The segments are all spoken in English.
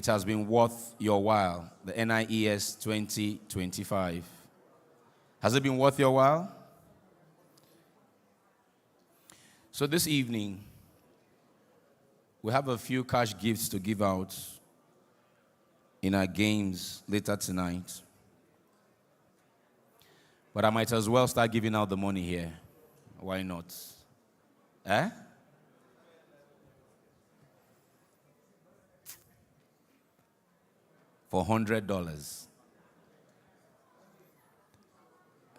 has been worth your while, the NIES 2025. Has it been worth your while? So this evening, we have a few cash gifts to give out in our games later tonight. But I might as well start giving out the money here. Why not? Eh? For $100.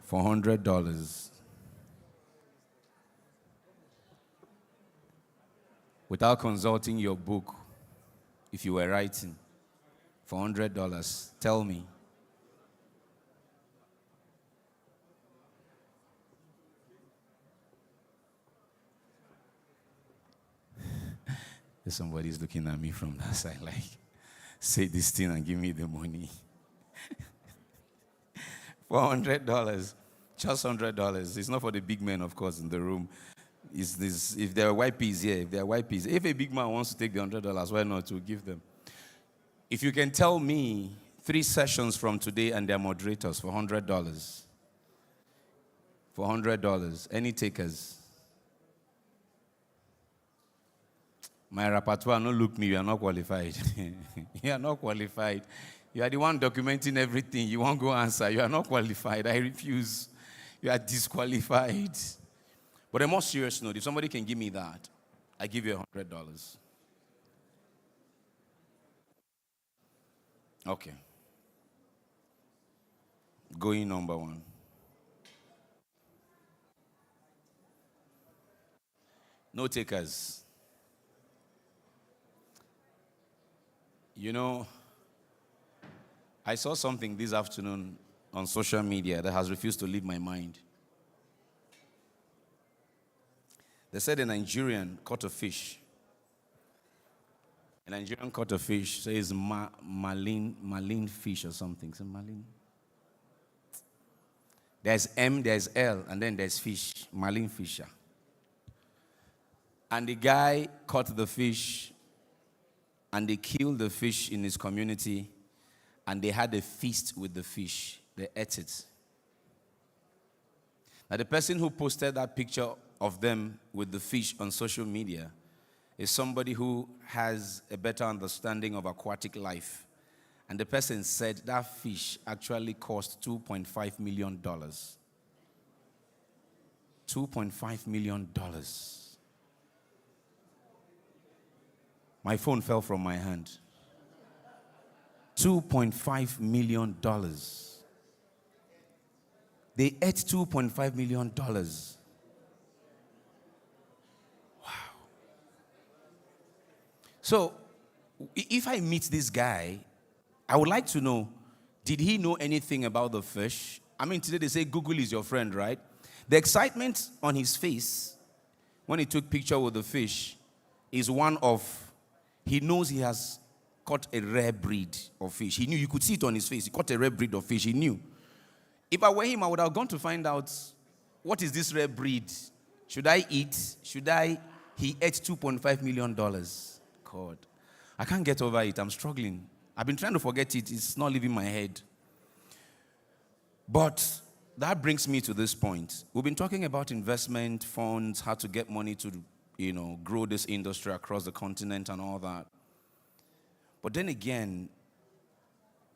For $100. Without consulting your book, if you were writing, for $100, tell me. Somebody's looking at me from that side like, say this thing and give me the money. For $100, just $100. It's not for the big men, of course, in the room. It's this, if there are white peas here, if a big man wants to take the $100, why not to give them? If you can tell me 3 sessions from today and their moderators for $100. For $100, any takers? My repertoire, no look me, you are not qualified. You are not qualified. You are the one documenting everything. You won't go answer. You are not qualified. I refuse. You are disqualified. But a more serious note, if somebody can give me that, I give you $100. Okay. Going number 1. No takers. You know, I saw something this afternoon on social media that has refused to leave my mind. They said a Nigerian caught a fish. A Nigerian caught a fish, so it's marine fish or something. So marine. There's M, there's L, and then there's fish, marine fisher. And the guy caught the fish, and they killed the fish in his community, and they had a feast with the fish. They ate it. Now, the person who posted that picture of them with the fish on social media is somebody who has a better understanding of aquatic life. And the person said that fish actually cost $2.5 million. $2.5 million. My phone fell from my hand. $2.5 million. They ate $2.5 million. Wow. So, if I meet this guy, I would like to know, did he know anything about the fish? I mean, today they say Google is your friend, right? The excitement on his face when he took picture with the fish is one of, he knows he has caught a rare breed of fish. He knew, you could see it on his face. He caught a rare breed of fish. He knew. If I were him, I would have gone to find out, what is this rare breed? Should I eat? He ate $2.5 million. God, I can't get over it. I'm struggling. I've been trying to forget it. It's not leaving my head. But that brings me to this point. We've been talking about investment funds, how to get money to, grow this industry across the continent and all that. But then again,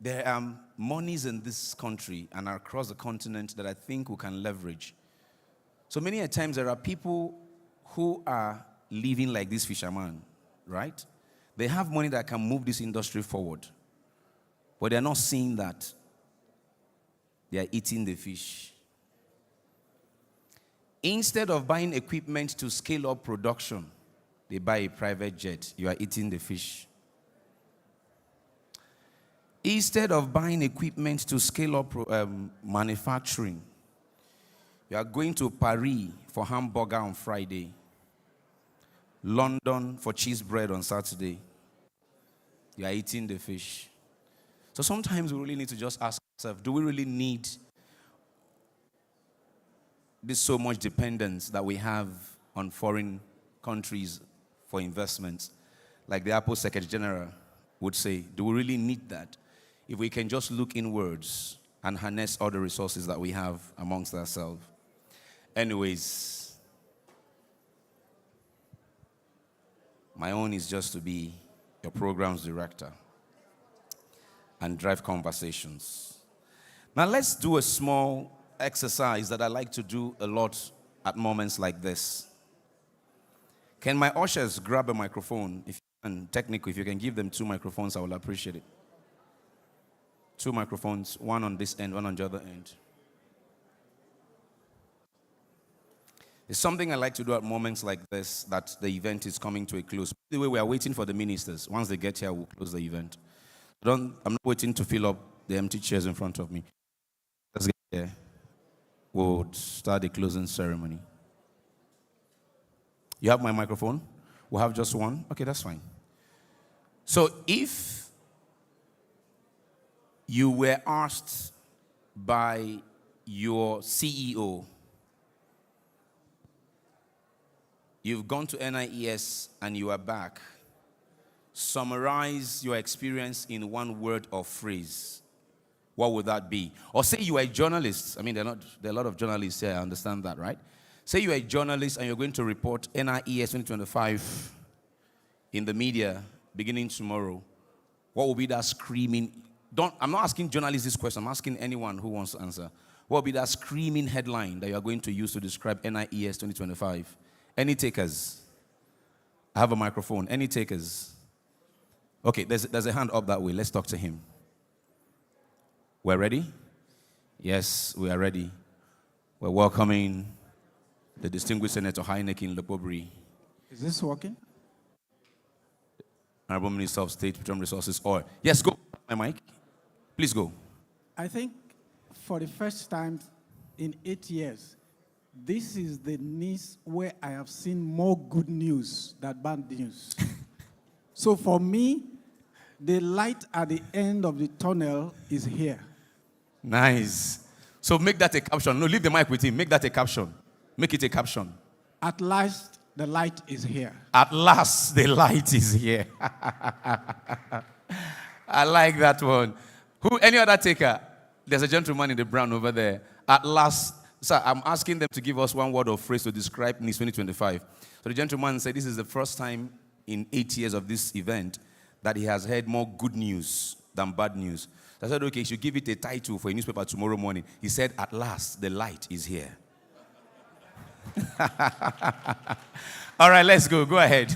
there are monies in this country and across the continent that I think we can leverage. So many a times there are people who are living like this fisherman, right? They have money that can move this industry forward. But they're not seeing that. They are eating the fish. Instead of buying equipment to scale up production, they buy a private jet. You are eating the fish. Instead of buying equipment to scale up manufacturing, you are going to Paris for hamburger on Friday, London for cheese bread on Saturday. You are eating the fish. So sometimes we really need to just ask ourselves, do we really need this so much dependence that we have on foreign countries for investments? Like the Apple Secretary General would say, do we really need that? If we can just look inwards and harness all the resources that we have amongst ourselves. Anyways, my own is just to be your programs director and drive conversations. Now let's do a small exercise that I like to do a lot at moments like this. Can my ushers grab a microphone? If you can, technically, if you can give them 2 microphones, I will appreciate it. 2 microphones, one on this end, one on the other end. It's something I like to do at moments like this, that the event is coming to a close. By the way, we are waiting for the ministers. Once they get here, we'll close the event. I'm not waiting to fill up the empty chairs in front of me. Let's get here. We'll start the closing ceremony. You have my microphone? We'll have just one? Okay, that's fine. So if you were asked by your CEO, you've gone to NIES and you are back, summarize your experience in 1 word or phrase, what would that be? Or say you are a journalist. I mean, there are a lot of journalists here, I understand that, right? Say you are a journalist and you're going to report NIES 2025 in the media beginning tomorrow. What will be that screaming? I'm not asking journalists this question. I'm asking anyone who wants to answer. What will be that screaming headline that you are going to use to describe NIES 2025? Any takers? I have a microphone. Any takers? Okay, there's a hand up that way. Let's talk to him. We're ready? Yes, we are ready. We're welcoming the distinguished Senator Heineken Lopobri. Is this working? Honorable Minister of State, Petroleum Resources, Oil. Yes, go. My mic. Please go. I think for the first time in 8 years, this is the NIES where I have seen more good news than bad news. So for me, the light at the end of the tunnel is here. Nice. So make that a caption. No, leave the mic with him. Make that a caption. Make it a caption. At last, the light is here. At last, the light is here. I like that one. Any other taker? There's a gentleman in the brown over there. At last, sir, I'm asking them to give us 1 word or phrase to describe NIES 2025. So the gentleman said this is the first time in 8 years of this event that he has heard more good news than bad news. So I said, okay, you should give it a title for a newspaper tomorrow morning. He said, at last, the light is here. All right, let's go. Go ahead.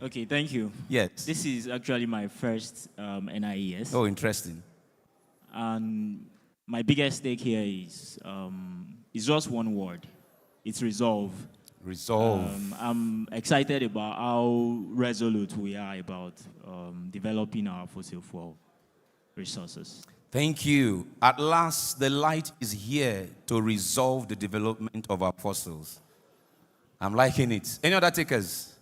Okay, thank you. Yes. This is actually my first NIES. Oh, interesting. And my biggest stake here is just 1 word. It's resolve. Resolve. I'm excited about how resolute we are about developing our fossil fuel resources. Thank you. At last, the light is here to resolve the development of our fossils. I'm liking it. Any other takers?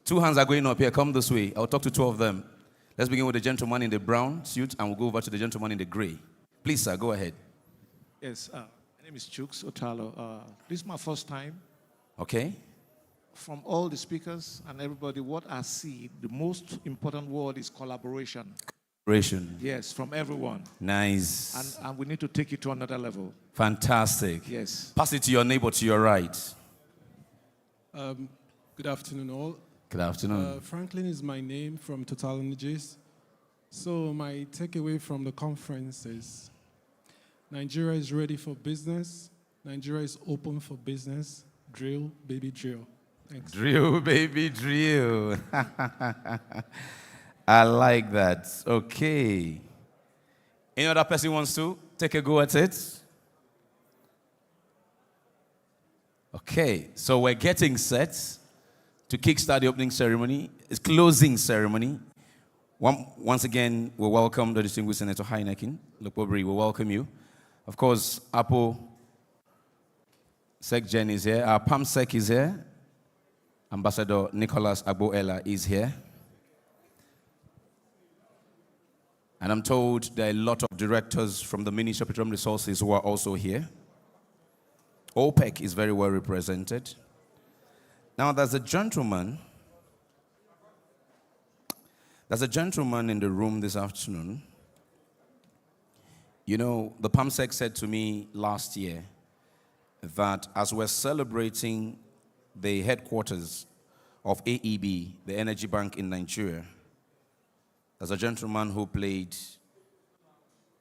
2 hands are going up here. Come this way. I'll talk to 2 of them. Let's begin with the gentleman in the brown suit, and we'll go over to the gentleman in the gray. Please, sir, go ahead. Yes, my name is Chooks Otalo. This is my first time. Okay. From all the speakers and everybody, what I see, the most important word is collaboration. Collaboration. Yes, from everyone. Nice. And we need to take it to another level. Fantastic. Yes. Pass it to your neighbor to your right. Good afternoon, all. Good afternoon. Franklin is my name from Total Energies. So my takeaway from the conference is Nigeria is ready for business. Nigeria is open for business. Drill, baby, drill. Thanks. Drill, baby, drill. I like that. Okay. Any other person wants to take a go at it? Okay, so we're getting set to kickstart the opening ceremony. It's closing ceremony. Once again, we welcome the distinguished Senator Heineken Lopobri. We welcome you. Of course, Apo Sec Jen is here. Our PAMSEC is here. Ambassador Nicholas Agboela is here. And I'm told there are a lot of directors from the Ministry of Petroleum Resources who are also here. OPEC is very well represented. Now, there's a gentleman There's a gentleman in the room this afternoon. You know, the PAMSEC said to me last year that as we're celebrating the headquarters of AEB, the Energy Bank in Nigeria, there's a gentleman who played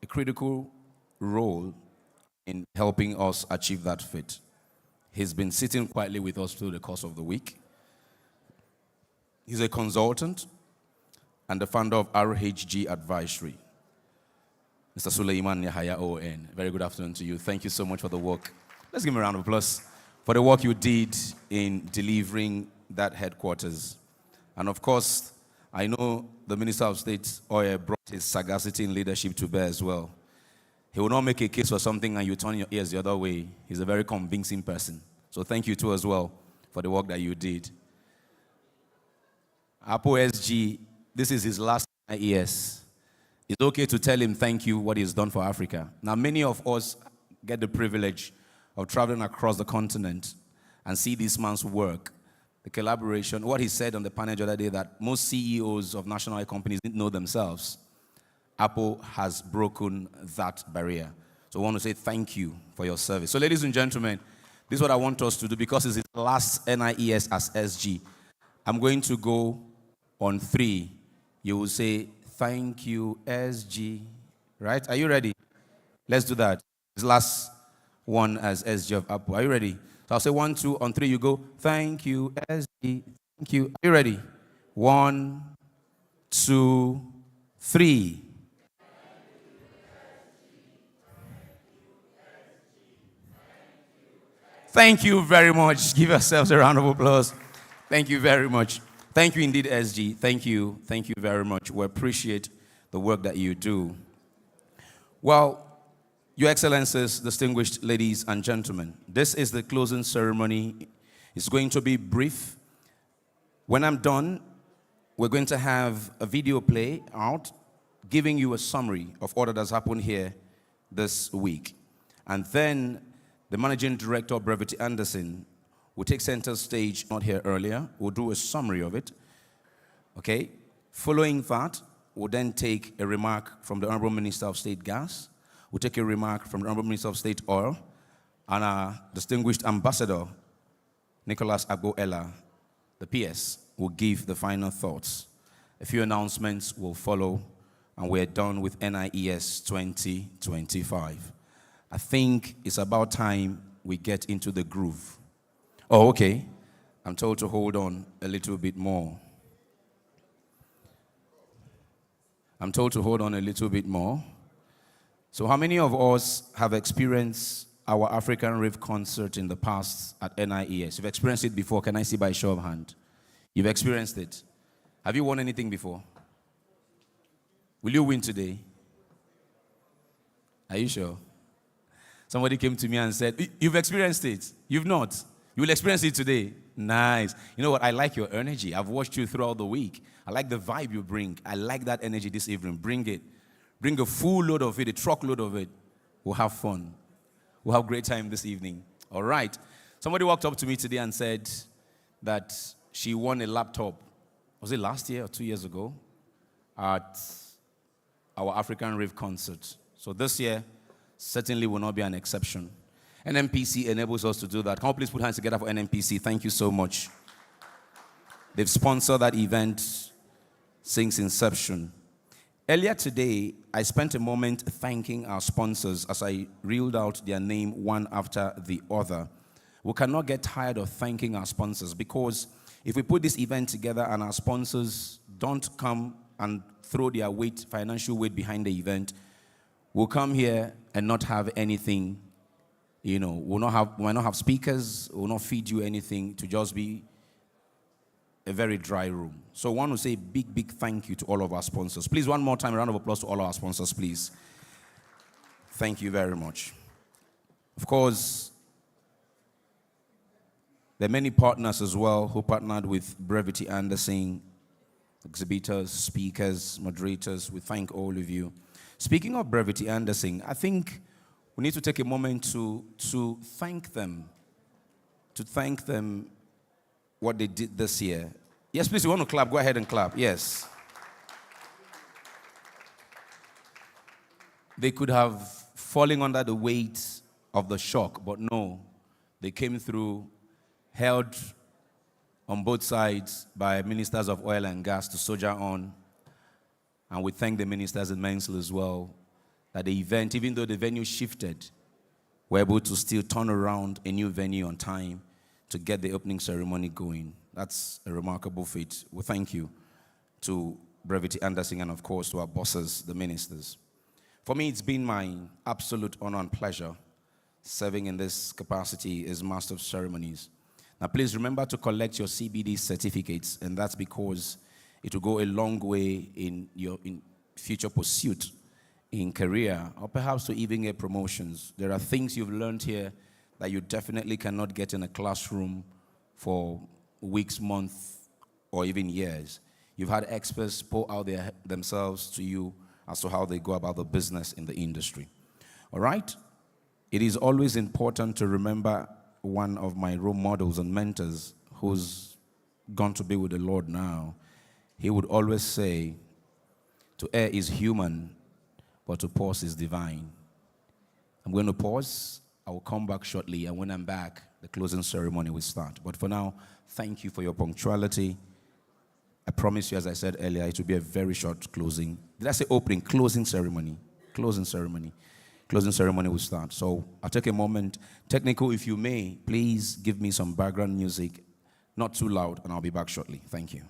a critical role in helping us achieve that feat. He's been sitting quietly with us through the course of the week. He's a consultant and the founder of RHG Advisory, Mr. Suleiman Yahaya ON. Very good afternoon to you. Thank you so much for the work. Let's give him a round of applause for the work you did in delivering that headquarters. And of course, I know the Minister of State, Oye, brought his sagacity in leadership to bear as well. He will not make a case for something and you turn your ears the other way. He's a very convincing person. So thank you too as well for the work that you did. Apo SG, this is his last N.I.E.S. It's okay to tell him thank you what he's done for Africa. Now, many of us get the privilege of traveling across the continent and see this man's work, the collaboration, what he said on the panel the other day that most CEOs of national oil companies didn't know themselves. Apple has broken that barrier. So I want to say thank you for your service. So ladies and gentlemen, this is what I want us to do because it's his last NIES as SG. I'm going to go on 3. You will say, thank you, SG. Right? Are you ready? Let's do that. His last one as SG of Apple. Are you ready? So I'll say 1, 2. On 3, you go, thank you, SG. Thank you. Are you ready? 1, 2, 3. Thank you very much. Give yourselves a round of applause. Thank you very much. Thank you indeed, SG. Thank you. Thank you very much. We appreciate the work that you do. Well, Your Excellencies, distinguished ladies and gentlemen, this is the closing ceremony. It's going to be brief. When I'm done, we're going to have a video play out giving you a summary of all that has happened here this week. And then the Managing Director, Brevity Anderson, will take center stage, not here earlier. We'll do a summary of it. Okay? Following that, we'll then take a remark from the Honorable Minister of State Gas. We'll take a remark from the Honorable Minister of State Oil. And our distinguished Ambassador, Nicholas Agbo-Ella, the PS, will give the final thoughts. A few announcements will follow, and we're done with NIES 2025. I think it's about time we get into the groove. Oh, okay. I'm told to hold on a little bit more. I'm told to hold on a little bit more. So how many of us have experienced our African Rave concert in the past at NIES? You've experienced it before. Can I see by show of hand? You've experienced it. Have you won anything before? Will you win today? Are you sure? Somebody came to me and said, you've experienced it. You've not. You will experience it today. Nice. You know what? I like your energy. I've watched you throughout the week. I like the vibe you bring. I like that energy this evening. Bring it. Bring a full load of it, a truckload of it. We'll have fun. We'll have a great time this evening. All right. Somebody walked up to me today and said that she won a laptop. Was it last year or 2 years ago? At our African Rave concert. So this year certainly will not be an exception. NMPC enables us to do that. Can we please put hands together for NMPC? Thank you so much. They've sponsored that event since inception. Earlier today, I spent a moment thanking our sponsors as I reeled out their name one after the other. We cannot get tired of thanking our sponsors because if we put this event together and our sponsors don't come and throw their weight, financial weight behind the event, we'll come here and not have anything. You know, we might not have speakers, we'll not feed you anything, to just be a very dry room. So I want to say big, big thank you to all of our sponsors. Please, one more time, a round of applause to all our sponsors, please. Thank you very much. Of course, there are many partners as well who partnered with Brevity Anderson, exhibitors, speakers, moderators. We thank all of you. Speaking of Brevity Anderson, I think we need to take a moment to thank them. To thank them what they did this year. Yes, please, you want to clap? Go ahead and clap. Yes. They could have fallen under the weight of the shock, but no, they came through, held on both sides by ministers of oil and gas to soldier on. And we thank the ministers immensely as well that the event, even though the venue shifted, we're able to still turn around a new venue on time to get the opening ceremony going. That's a remarkable feat. We thank you to Brevity Anderson and, of course, to our bosses, the ministers. For me, it's been my absolute honor and pleasure serving in this capacity as Master of Ceremonies. Now, please remember to collect your CBD certificates, and that's because it will go a long way in your future pursuit in career, or perhaps to even get promotions. There are things you've learned here that you definitely cannot get in a classroom for weeks, months, or even years. You've had experts pour out themselves to you as to how they go about the business in the industry. All right? It is always important to remember one of my role models and mentors who's gone to be with the Lord now. He would always say, to err is human, but to pause is divine. I'm going to pause. I will come back shortly, and when I'm back, the closing ceremony will start. But for now, thank you for your punctuality. I promise you, as I said earlier, it will be a very short closing. Did I say opening? Closing ceremony. Closing ceremony. Closing ceremony will start. So I'll take a moment. Technical, if you may, please give me some background music. Not too loud, and I'll be back shortly. Thank you.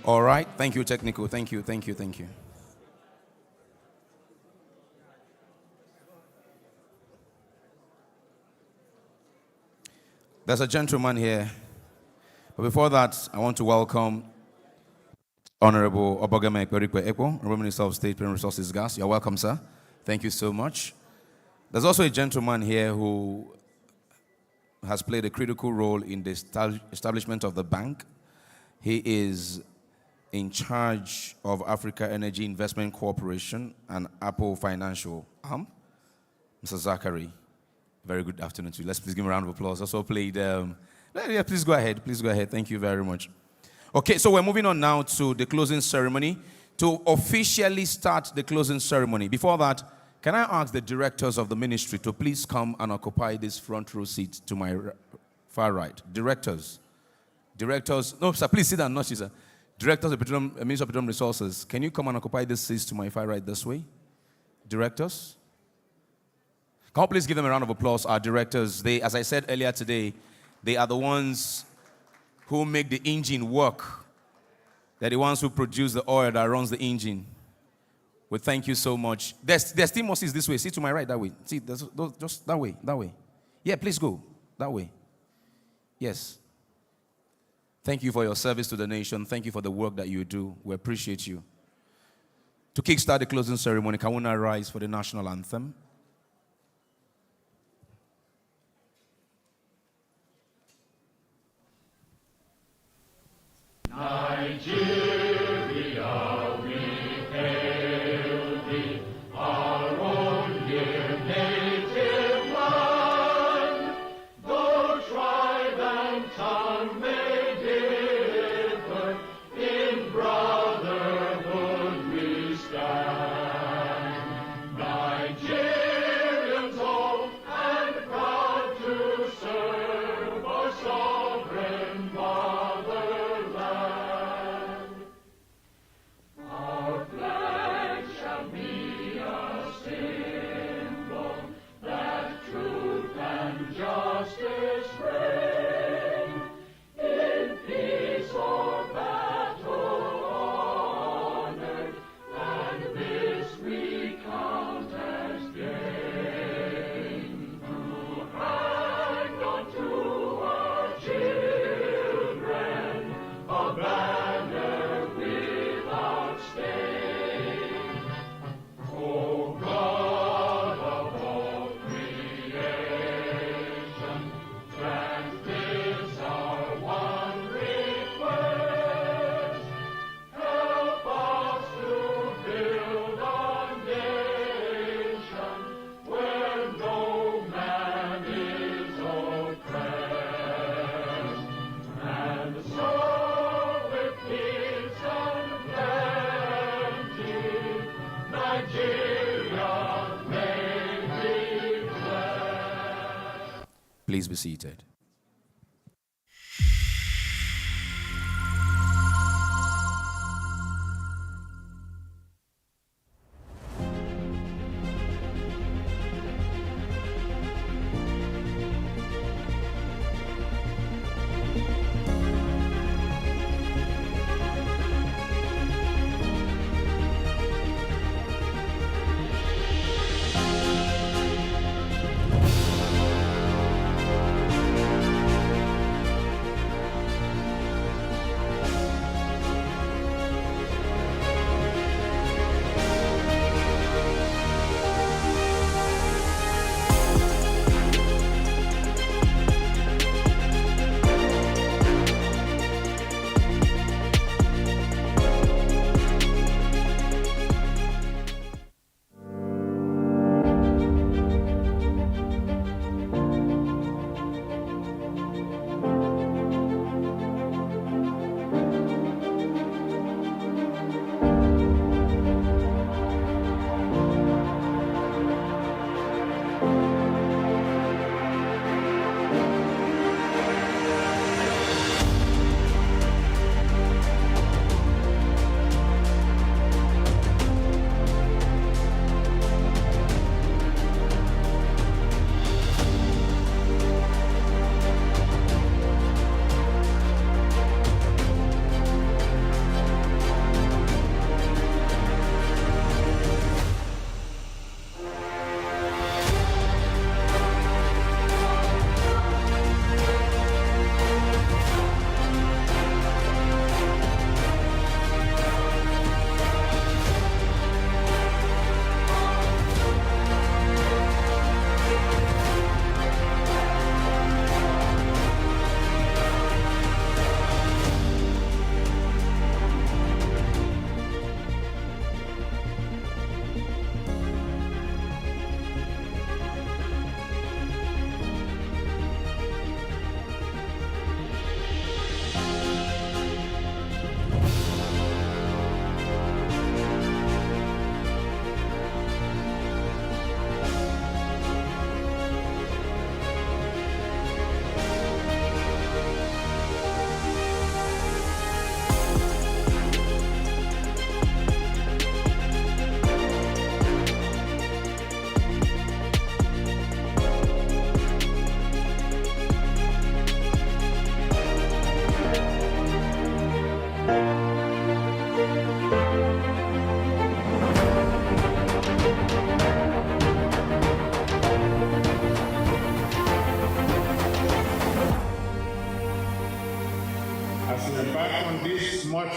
All right. Thank you, technical. Thank you. There's a gentleman here. But before that, I want to welcome Honorable Obagame Ekperikwe Ekwo, Honorable Minister of State, Human Resources, Gas. You're welcome, sir. Thank you so much. There's also a gentleman here who has played a critical role in the establishment of the bank. He is in charge of Africa Energy Investment Corporation and Apple Financial Arm, Mr. Zachary. Very good afternoon to you. Let's please give him a round of applause. Also played, yeah, please go ahead. Thank you very much. Okay, so we're moving on now to the closing ceremony. To officially start the closing ceremony, before that, can I ask the directors of the ministry to please come and occupy this front row seat to my far right? Directors, no, sir, please sit down, not you, sir. Directors of Ministry of Petroleum Resources, can you come and occupy this seat to my far right this way? Directors? Can you please give them a round of applause? Our directors, they, as I said earlier today, they are the ones who make the engine work. They're the ones who produce the oil that runs the engine. Well, thank you so much. There's still more seats this way. See to my right, that way. See, just that way. Yeah, please go. That way. Yes. Thank you for your service to the nation. Thank you for the work that you do. We appreciate you. To kickstart the closing ceremony, can we now rise for the national anthem? Nigeria, we hail thee, our own dear native land. Though tribe and tongue may differ, in brotherhood we stand. Nigerians old and proud to serve our sovereign fatherland. Our flag shall be a symbol that truth and justice reign. In peace or battle honored, and this we count as gain. To hang on to our children a banner without stain. O God of all creation, grant this our one request. Help us to build a nation where no man is oppressed, and so with peace and plenty, Nigeria may be blessed. Please be seated.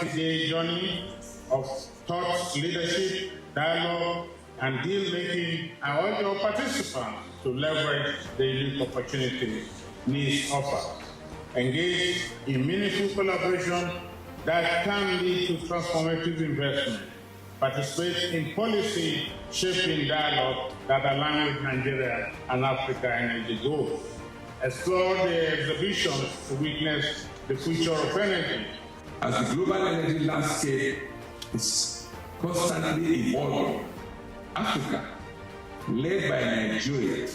multi-day journey of thought leadership, dialogue, and deal-making. I urge your participants to leverage the unique opportunities NIES offers. Engage in meaningful collaboration that can lead to transformative investment. Participate in policy shaping dialogue that align with Nigeria and Africa energy goals. Explore the exhibitions to witness the future of energy. As the global energy landscape is constantly evolving, Africa, led by Nigeria,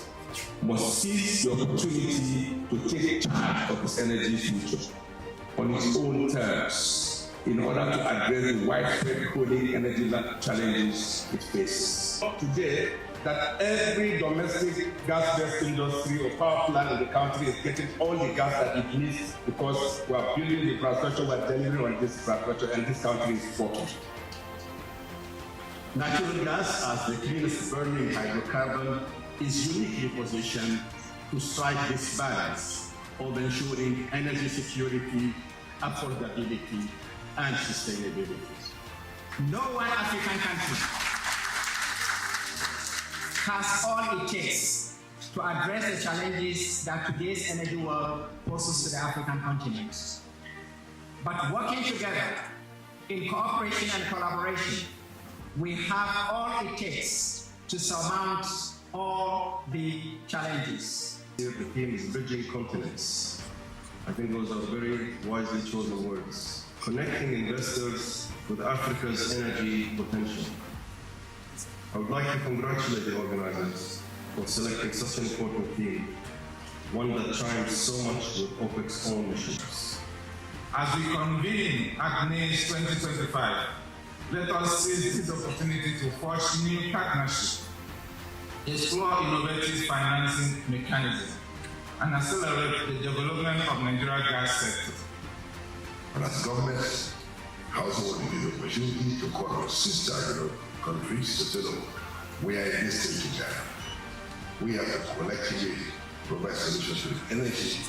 must seize the opportunity to take charge of its energy future on its own terms in order to address the widespread chronic energy challenges it faces. Today, that every domestic gas-based industry or power plant in the country is getting all the gas that it needs because we are building the infrastructure, we are delivering on this infrastructure, and this country is working. Natural gas, as the cleanest burning hydrocarbon, is uniquely positioned to strike this balance of ensuring energy security, affordability, and sustainability. No one African country has all it takes to address the challenges that today's energy world poses to the African continent. But working together in cooperation and collaboration, we have all it takes to surmount all the challenges. The theme is bridging continents. I think those are very wisely chosen words. Connecting investors with Africa's energy potential. I would like to congratulate the organizers for selecting such an important theme, one that chimes so much with OPEC's own missions. As we convene at NIES 2025, let us seize this opportunity to forge new partnerships, explore innovative financing mechanisms, and accelerate the development of Nigeria's gas sector. And as governments, households will be the opportunity to call on sister countries to say, look, we are in this thing together. We have to collectively provide solutions to energy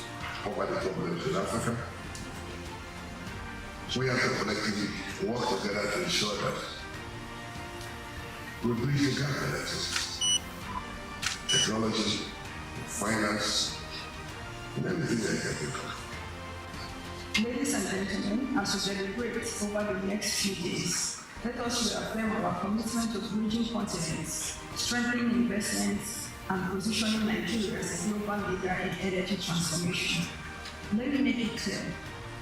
poverty problems in Africa. We have to collectively work together to ensure that we bridge the gap that exists. Technology, finance, and everything that you can think of. Ladies and gentlemen, as we deliberate over the next few days, let us reaffirm our commitment to bridging continents, strengthening investments, and positioning Nigeria as a global leader in energy transformation. Let me make it clear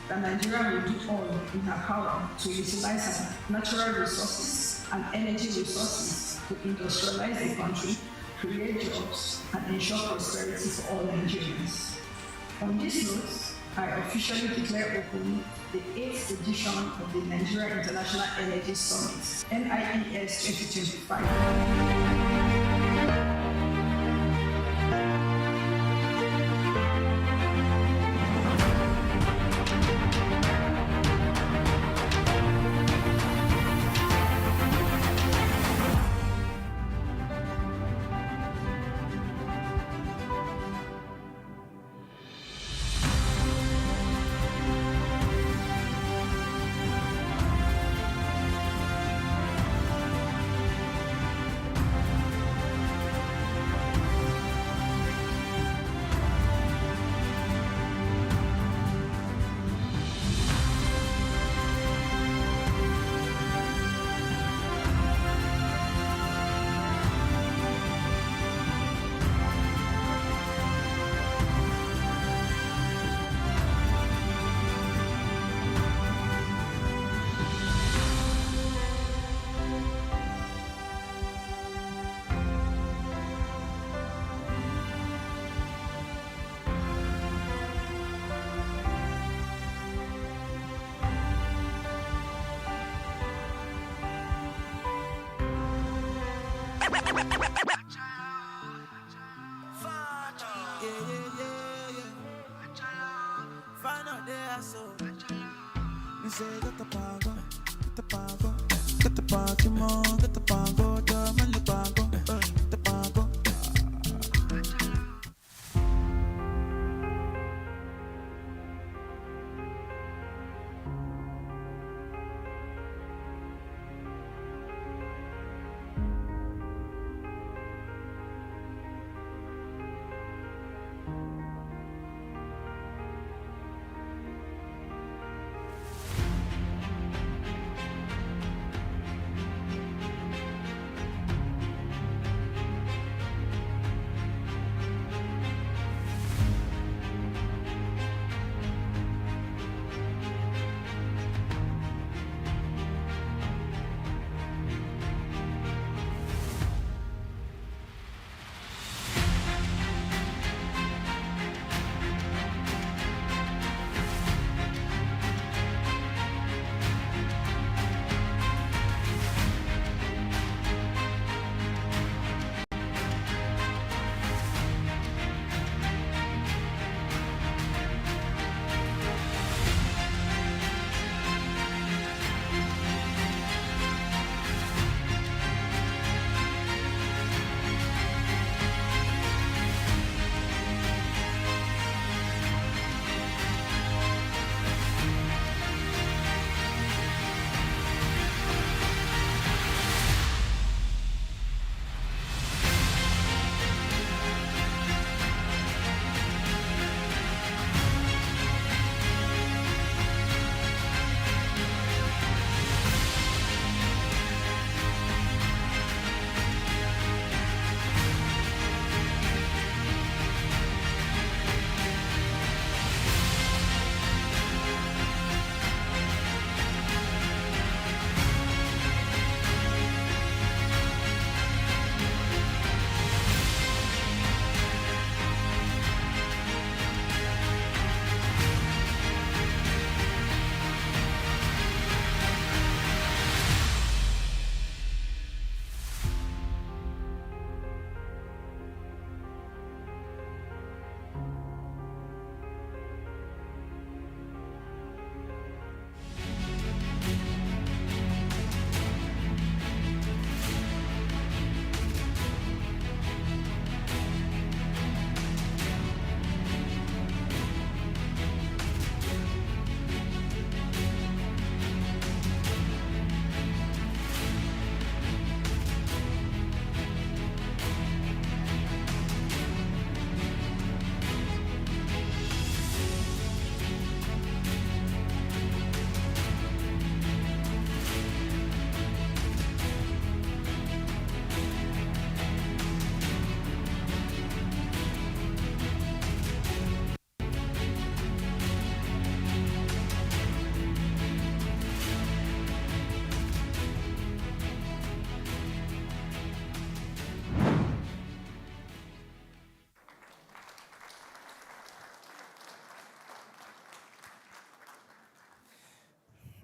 that Nigeria will do all in her power to utilize her natural resources and energy resources to industrialize the country, create jobs, and ensure prosperity for all Nigerians. On this note, I officially declare open the 8th edition of the Nigeria International Energy Summit, NIES 2025.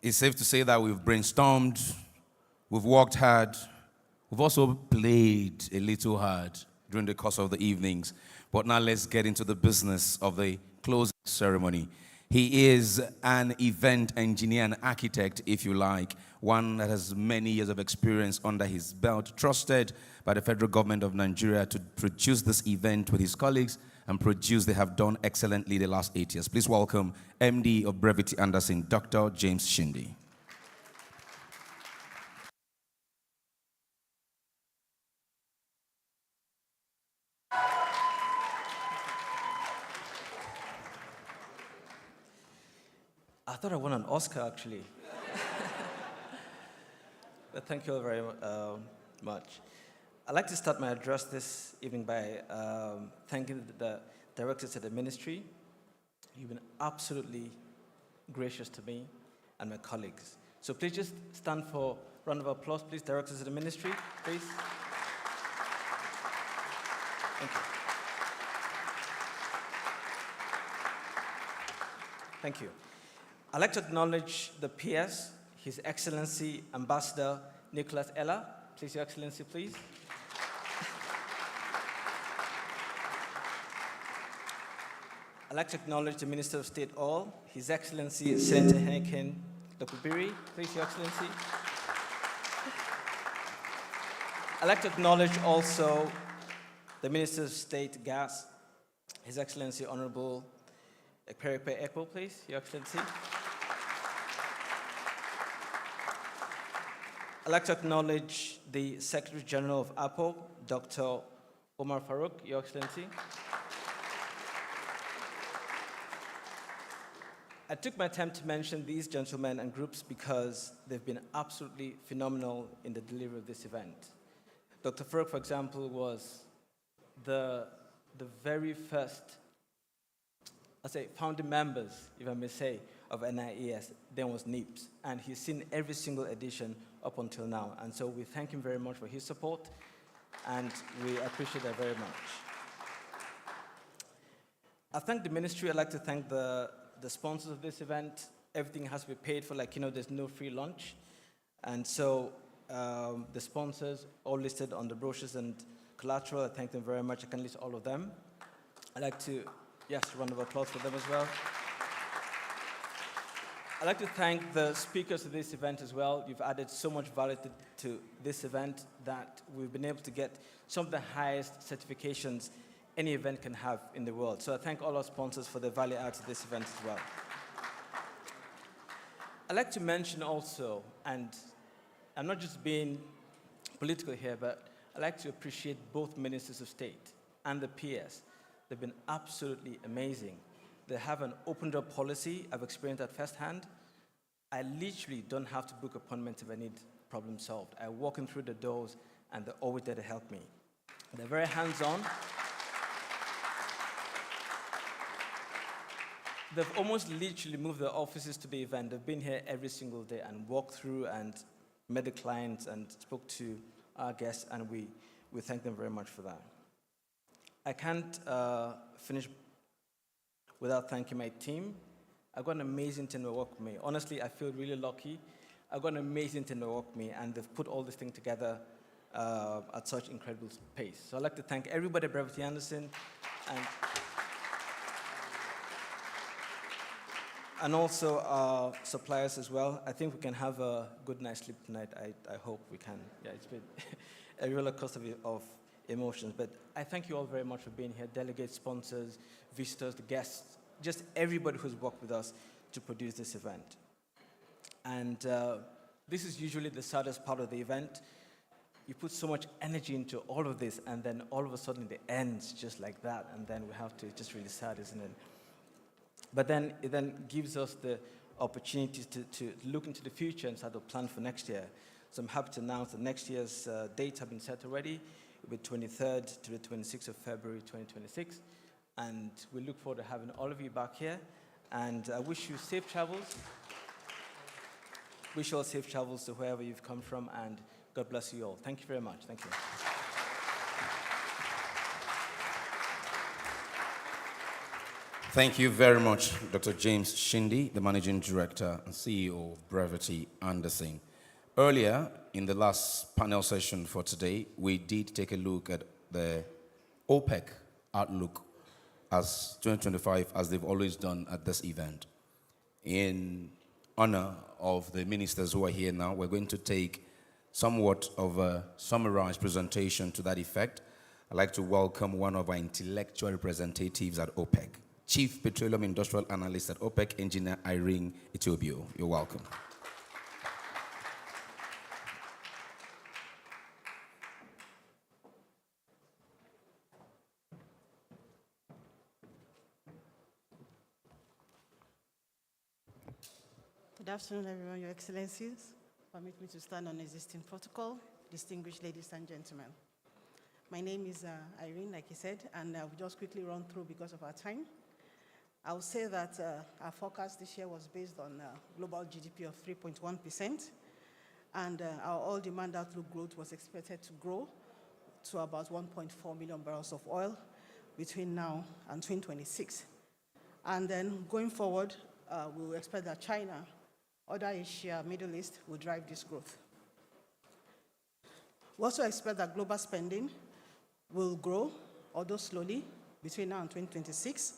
It's safe to say that we've brainstormed, we've worked hard, we've also played a little hard during the course of the evenings. But now let's get into the business of the closing ceremony. He is an event engineer and architect, if you like, one that has many years of experience under his belt, trusted by the federal government of Nigeria to produce this event with his colleagues and produce. They have done excellently the last 8 years. Please welcome MD of Brevity Anderson, Dr. James Shinde. I thought I won an Oscar, actually. But thank you all very much. I'd like to start my address this evening by thanking the directors of the ministry. You've been absolutely gracious to me and my colleagues. So please just stand for a round of applause, please, directors of the ministry, please. Thank you. Thank you. I'd like to acknowledge the PS, His Excellency Ambassador Nicholas Ella. Please, Your Excellency, please. I'd like to acknowledge the Minister of State Oil, His Excellency Senator Henneken Dokubiri. Please, Your Excellency. I'd like to acknowledge also the Minister of State Gas, His Excellency Honorable Ekperepe Ekpo, please, Your Excellency. I'd like to acknowledge the Secretary General of APO, Dr. Omar Farouk, Your Excellency. I took my time to mention these gentlemen and groups because they've been absolutely phenomenal in the delivery of this event. Dr. Farouk, for example, was the very first, founding members, if I may say, of NIES, then was N.I.E.S, and he's seen every single edition up until now. And so we thank him very much for his support, and we appreciate that very much. I thank the ministry. I'd like to thank the sponsors of this event. Everything has to be paid for, there's no free lunch. And so the sponsors, all listed on the brochures and collateral, I thank them very much. I can list all of them. I'd like to, yes, a round of applause for them as well. I'd like to thank the speakers of this event as well. You've added so much value to this event that we've been able to get some of the highest certifications any event can have in the world. So I thank all our sponsors for the value add to this event as well. I'd like to mention also, and I'm not just being political here, but I'd like to appreciate both ministers of state and the PS. They've been absolutely amazing. They have an open-door policy. I've experienced that firsthand. I literally don't have to book appointments if I need problem solved. I walk in through the doors, and they're always there to help me. They're very hands-on. They've almost literally moved their offices to the event. They've been here every single day and walked through and met the clients and spoke to our guests, and we thank them very much for that. I can't finish without thanking my team. I've got an amazing team that work with me. Honestly, I feel really lucky. I've got an amazing team that work with me, and they've put all this thing together at such incredible pace. So I'd like to thank everybody at Brevity Anderson, and also our suppliers as well. I think we can have a good night's sleep tonight. I hope we can. Yeah, it's been a roller coaster of emotions. But I thank you all very much for being here, delegates, sponsors, visitors, the guests, just everybody who's worked with us to produce this event. And this is usually the saddest part of the event. You put so much energy into all of this, and then all of a sudden it ends just like that, and then we have to, it's just really sad, isn't it? But then it then gives us the opportunity to look into the future and start to plan for next year. So I'm happy to announce that next year's dates have been set already. It will be 23rd to the 26th of February 2026. And we look forward to having all of you back here. And I wish you safe travels. Wish you all safe travels to wherever you've come from, and God bless you all. Thank you very much. Thank you. Thank you very much, Dr. James Shindi, the Managing Director and CEO of Brevity Anderson. Earlier, in the last panel session for today, we did take a look at the OPEC outlook as 2025, as they've always done at this event. In honor of the ministers who are here now, we're going to take somewhat of a summarized presentation to that effect. I'd like to welcome one of our intellectual representatives at OPEC, Chief Petroleum Industrial Analyst at OPEC, Engineer Irene Itobio. You're welcome. Good afternoon, everyone, Your Excellencies. Permit me to stand on existing protocol. Distinguished ladies and gentlemen. My name is Irene, like he said, and I'll just quickly run through because of our time. I will say that our forecast this year was based on global GDP of 3.1%, and our oil demand outlook growth was expected to grow to about 1.4 million barrels of oil between now and 2026. And then going forward, we will expect that China, other Asia, Middle East will drive this growth. We also expect that global spending will grow, although slowly, between now and 2026,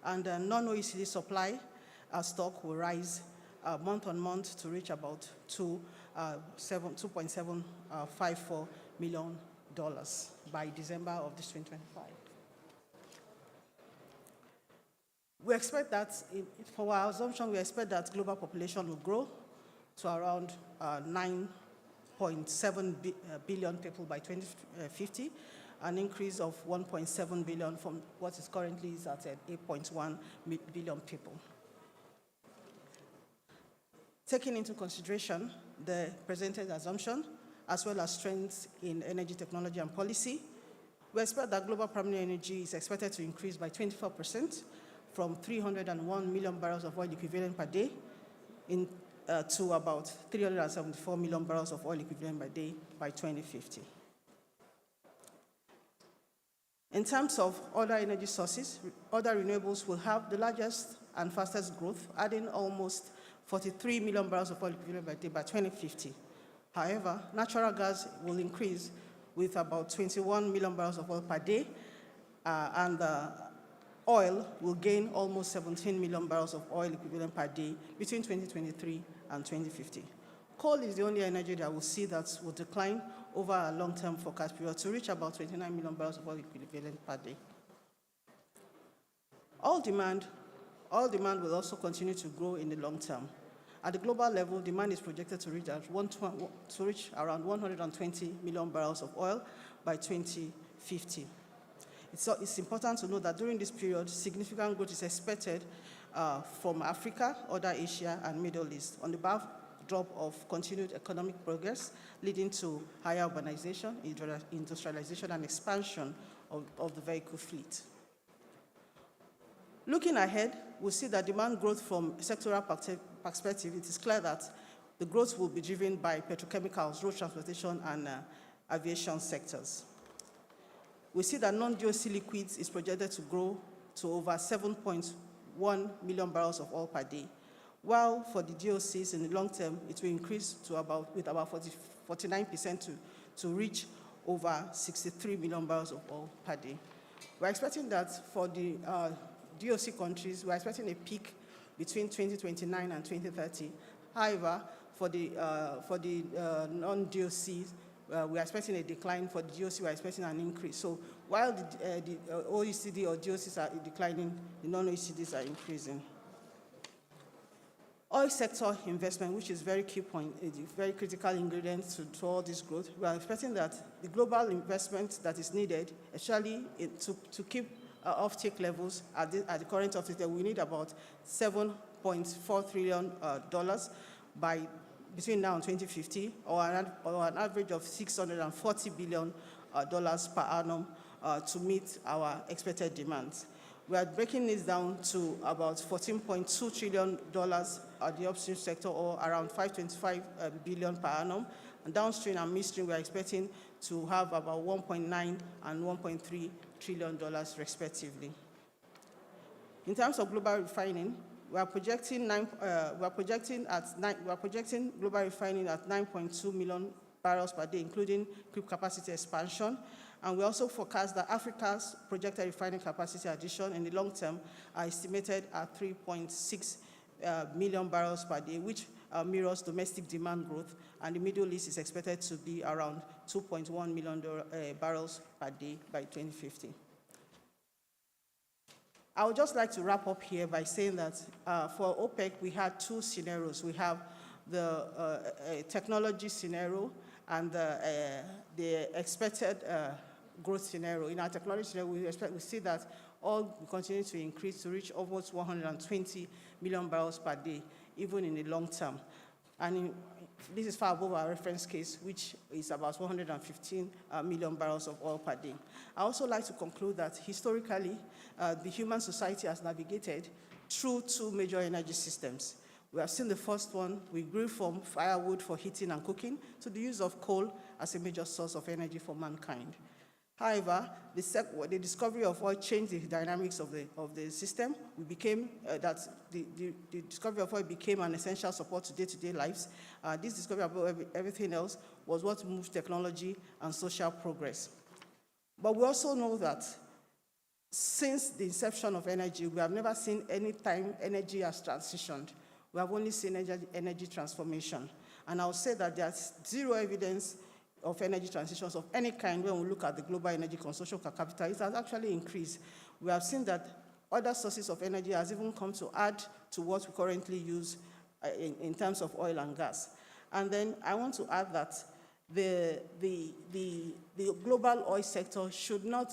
and non-OECD supply stock will rise month on month to reach about $2.754 million by December of this 2025. We expect that, for our assumption, we expect that global population will grow to around 9.7 billion people by 2050, an increase of 1.7 billion from what is currently at 8.1 billion people. Taking into consideration the presented assumption, as well as trends in energy technology and policy, we expect that global primary energy is expected to increase by 24% from 301 million barrels of oil equivalent per day to about 374 million barrels of oil equivalent per day by 2050. In terms of other energy sources, other renewables will have the largest and fastest growth, adding almost 43 million barrels of oil equivalent per day by 2050. However, natural gas will increase with about 21 million barrels of oil per day, and oil will gain almost 17 million barrels of oil equivalent per day between 2023 and 2050. Coal is the only energy that will see that will decline over a long-term forecast period to reach about 29 million barrels of oil equivalent per day. Oil demand will also continue to grow in the long term. At the global level, demand is projected to reach around 120 million barrels of oil by 2050. It's important to note that during this period, significant growth is expected from Africa, other Asia, and Middle East on the backdrop of continued economic progress, leading to higher urbanization, industrialization, and expansion of the vehicle fleet. Looking ahead, we'll see that demand growth from sectoral perspective, it is clear that the growth will be driven by petrochemicals, road transportation, and aviation sectors. We see that non-DOC liquids is projected to grow to over 7.1 million barrels of oil per day, while for the DOCs in the long term, it will increase to about 49% to reach over 63 million barrels of oil per day. We're expecting that for the DOC countries, we're expecting a peak between 2029 and 2030. However, for the non-DOCs, we're expecting a decline. For the DOC, we're expecting an increase. So while the OECD or DOCs are declining, the non-OECDs are increasing. Oil sector investment, which is very key point, is a very critical ingredient to all this growth. We are expecting that the global investment that is needed, especially to keep offtake levels at the current offtake level, we need about $7.4 trillion between now and 2050, or an average of $640 billion per annum to meet our expected demands. We are breaking this down to about $14.2 trillion at the upstream sector, or around $525 billion per annum. And downstream and midstream, we are expecting to have about $1.9 and $1.3 trillion respectively. In terms of global refining, we are projecting global refining at 9.2 million barrels per day, including crude capacity expansion. And we also forecast that Africa's projected refining capacity addition in the long term are estimated at 3.6 million barrels per day, which mirrors domestic demand growth, and the Middle East is expected to be around 2.1 million barrels per day by 2050. I would just like to wrap up here by saying that for OPEC, we had two scenarios. We have the technology scenario and the expected growth scenario. In our technology scenario, we see that oil will continue to increase to reach almost 120 million barrels per day, even in the long term. And this is far above our reference case, which is about 115 million barrels of oil per day. I also like to conclude that historically, the human society has navigated through two major energy systems. We have seen the first one. We grew from firewood for heating and cooking to the use of coal as a major source of energy for mankind. However, the discovery of oil changed the dynamics of the system. The discovery of oil became an essential support to day-to-day lives. This discovery of everything else was what moved technology and social progress. But we also know that since the inception of energy, we have never seen any time energy has transitioned. We have only seen energy transformation. And I'll say that there's zero evidence of energy transitions of any kind when we look at the global energy consumption per capita. It has actually increased. We have seen that other sources of energy has even come to add to what we currently use in terms of oil and gas. And then I want to add that the global oil sector should not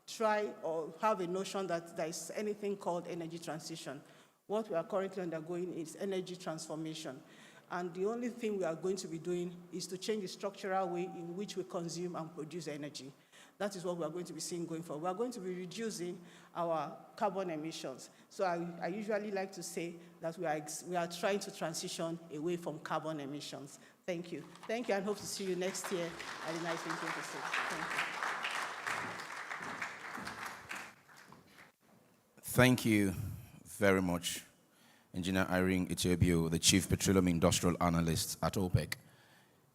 try or have a notion that there is anything called energy transition. What we are currently undergoing is energy transformation. And the only thing we are going to be doing is to change the structural way in which we consume and produce energy. That is what we are going to be seeing going forward. We are going to be reducing our carbon emissions. So I usually like to say that we are trying to transition away from carbon emissions. Thank you. Thank you, and hope to see you next year at the NIES 2026. Thank you. Thank you very much, Engineer Irene Etiobio, the Chief Petroleum Industrial Analyst at OPEC,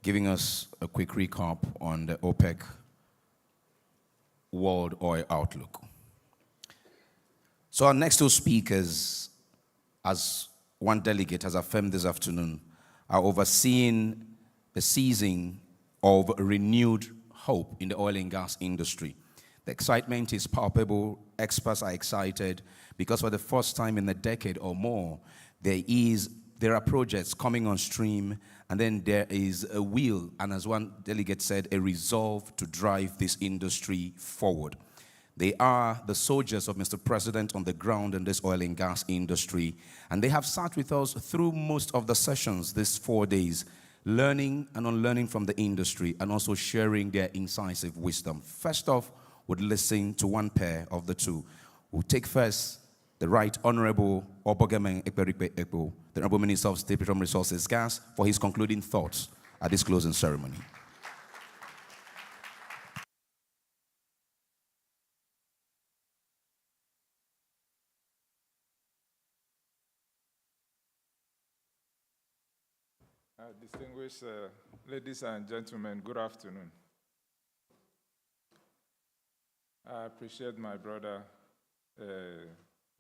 giving us a quick recap on the OPEC World Oil Outlook. So our next two speakers, as one delegate has affirmed this afternoon, are overseeing the seizing of renewed hope in the oil and gas industry. The excitement is palpable. Experts are excited because for the first time in a decade or more, there are projects coming on stream, and then there is a will, and as one delegate said, a resolve to drive this industry forward. They are the soldiers of Mr. President on the ground in this oil and gas industry, and they have sat with us through most of the sessions these 4 days, learning and unlearning from the industry and also sharing their incisive wisdom. First off, we'll listen to one pair of the two. We'll take first the Right Honorable Obogemen Ekperikpe Ekpo, the Honorable Minister of State Petroleum Resources Gas, for his concluding thoughts at this closing ceremony. Distinguished ladies and gentlemen, good afternoon. I appreciate my brother,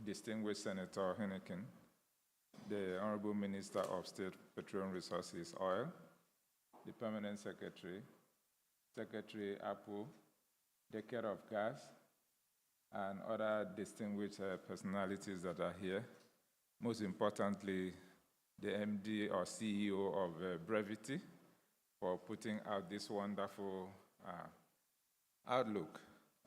distinguished Senator Henneken, the Honorable Minister of State Petroleum Resources Oil, the Permanent Secretary, Secretary Apu, the Care of Gas, and other distinguished personalities that are here. Most importantly, the MD or CEO of Brevity for putting out this wonderful outlook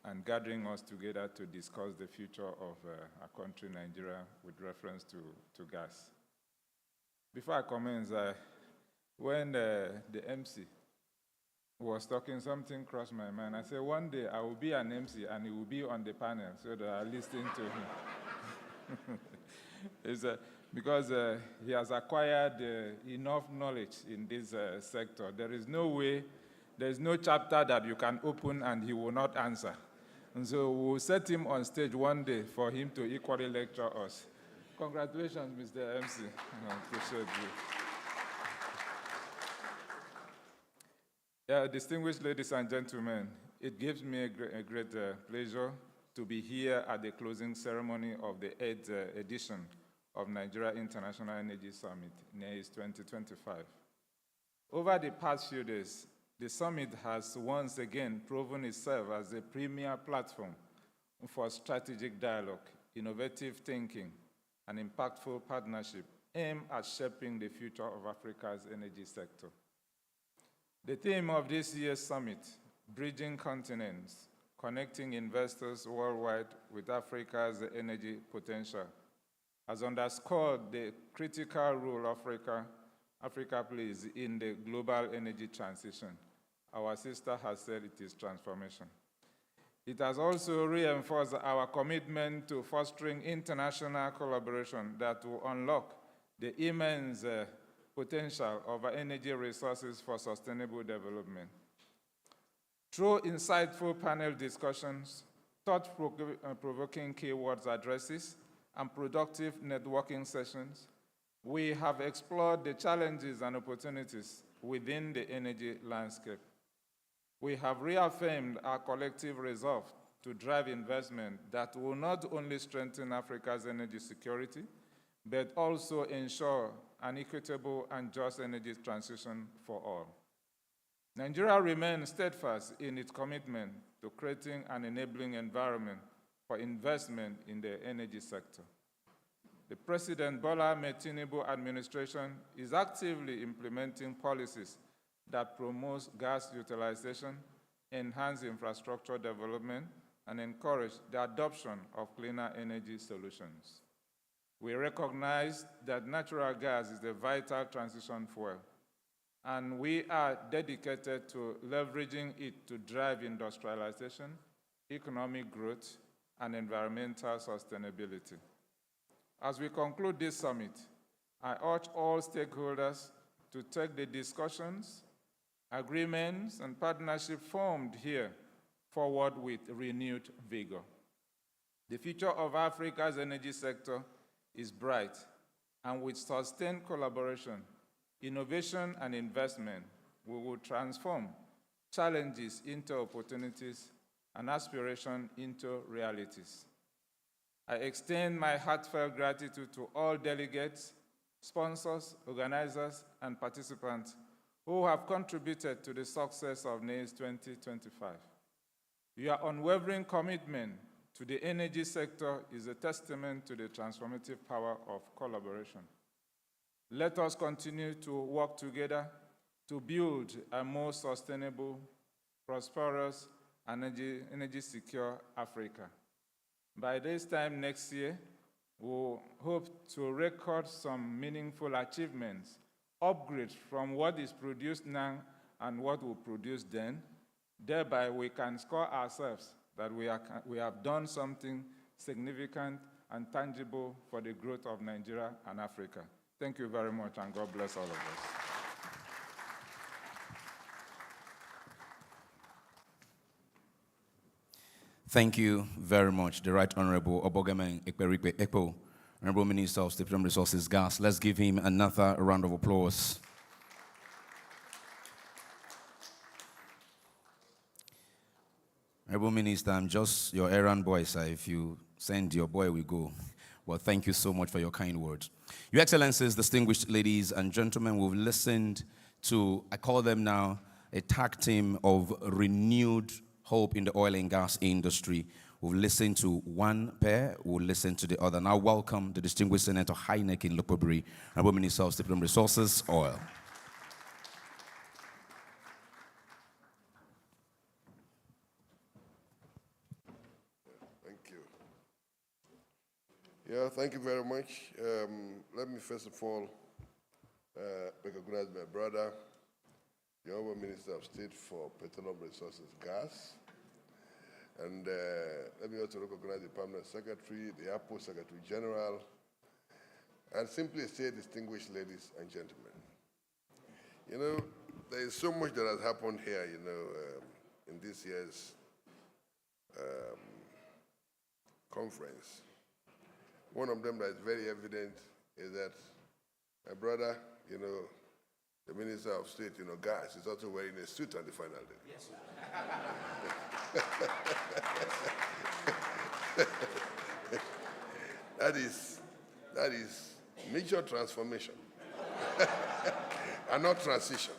and gathering us together to discuss the future of our country, Nigeria, with reference to gas. Before I commence, when the MC was talking, something crossed my mind. I said, one day I will be an MC and he will be on the panel so that I listen to him. Because he has acquired enough knowledge in this sector. There is no way, there is no chapter that you can open and he will not answer. And so we'll set him on stage one day for him to equally lecture us. Congratulations, Mr. MC. I appreciate you. Yeah, distinguished ladies and gentlemen, it gives me a great pleasure to be here at the closing ceremony of the 8th edition of Nigeria International Energy Summit, N.I.E.S 2025. Over the past few days, the summit has once again proven itself as a premier platform for strategic dialogue, innovative thinking, and impactful partnership aimed at shaping the future of Africa's energy sector. The theme of this year's summit, Bridging Continents, Connecting Investors Worldwide with Africa's Energy Potential, has underscored the critical role Africa plays in the global energy transition. Our sister has said it is transformation. It has also reinforced our commitment to fostering international collaboration that will unlock the immense potential of our energy resources for sustainable development. Through insightful panel discussions, thought-provoking keywords addresses, and productive networking sessions, we have explored the challenges and opportunities within the energy landscape. We have reaffirmed our collective resolve to drive investment that will not only strengthen Africa's energy security, but also ensure an equitable and just energy transition for all. Nigeria remains steadfast in its commitment to creating an enabling environment for investment in the energy sector. The President Bola Ahmed Tinubu administration is actively implementing policies that promote gas utilization, enhance infrastructure development, and encourage the adoption of cleaner energy solutions. We recognize that natural gas is a vital transition fuel, and we are dedicated to leveraging it to drive industrialization, economic growth, and environmental sustainability. As we conclude this summit, I urge all stakeholders to take the discussions, agreements, and partnerships formed here forward with renewed vigor. The future of Africa's energy sector is bright, and with sustained collaboration, innovation, and investment, we will transform challenges into opportunities and aspiration into realities. I extend my heartfelt gratitude to all delegates, sponsors, organizers, and participants who have contributed to the success of N.I.E.S 2025. Your unwavering commitment to the energy sector is a testament to the transformative power of collaboration. Let us continue to work together to build a more sustainable, prosperous, and energy-secure Africa. By this time next year, we'll hope to record some meaningful achievements, upgrades from what is produced now and what we'll produce then. Thereby, we can score ourselves that we have done something significant and tangible for the growth of Nigeria and Africa. Thank you very much, and God bless all of us. Thank you very much, the Right Honorable Obogame Ekperikpe Ekpo, Honorable Minister of State Petroleum Resources, Gas. Let's give him another round of applause. Honorable Minister, I'm just your errand boy, sir. If you send your boy, we go. Well, thank you so much for your kind words. Your Excellencies, distinguished ladies and gentlemen, we've listened to, I call them now, a tag team of renewed hope in the oil and gas industry. We've listened to one pair, we'll listen to the other. Now welcome the distinguished Senator Heineken Lopobri, Honorable Minister of State Petroleum Resources, Oil. Thank you. Yeah, thank you very much. Let me first of all recognize my brother, the Honorable Minister of State for Petroleum Resources, Gas. And let me also recognize the Permanent Secretary, the APO Secretary General, and simply say, distinguished ladies and gentlemen. You know, there is so much that has happened here, in this year's conference. One of them that is very evident is that my brother, the Minister of State, Gas, is also wearing a suit on the final day. Yes, that is major transformation and not transition.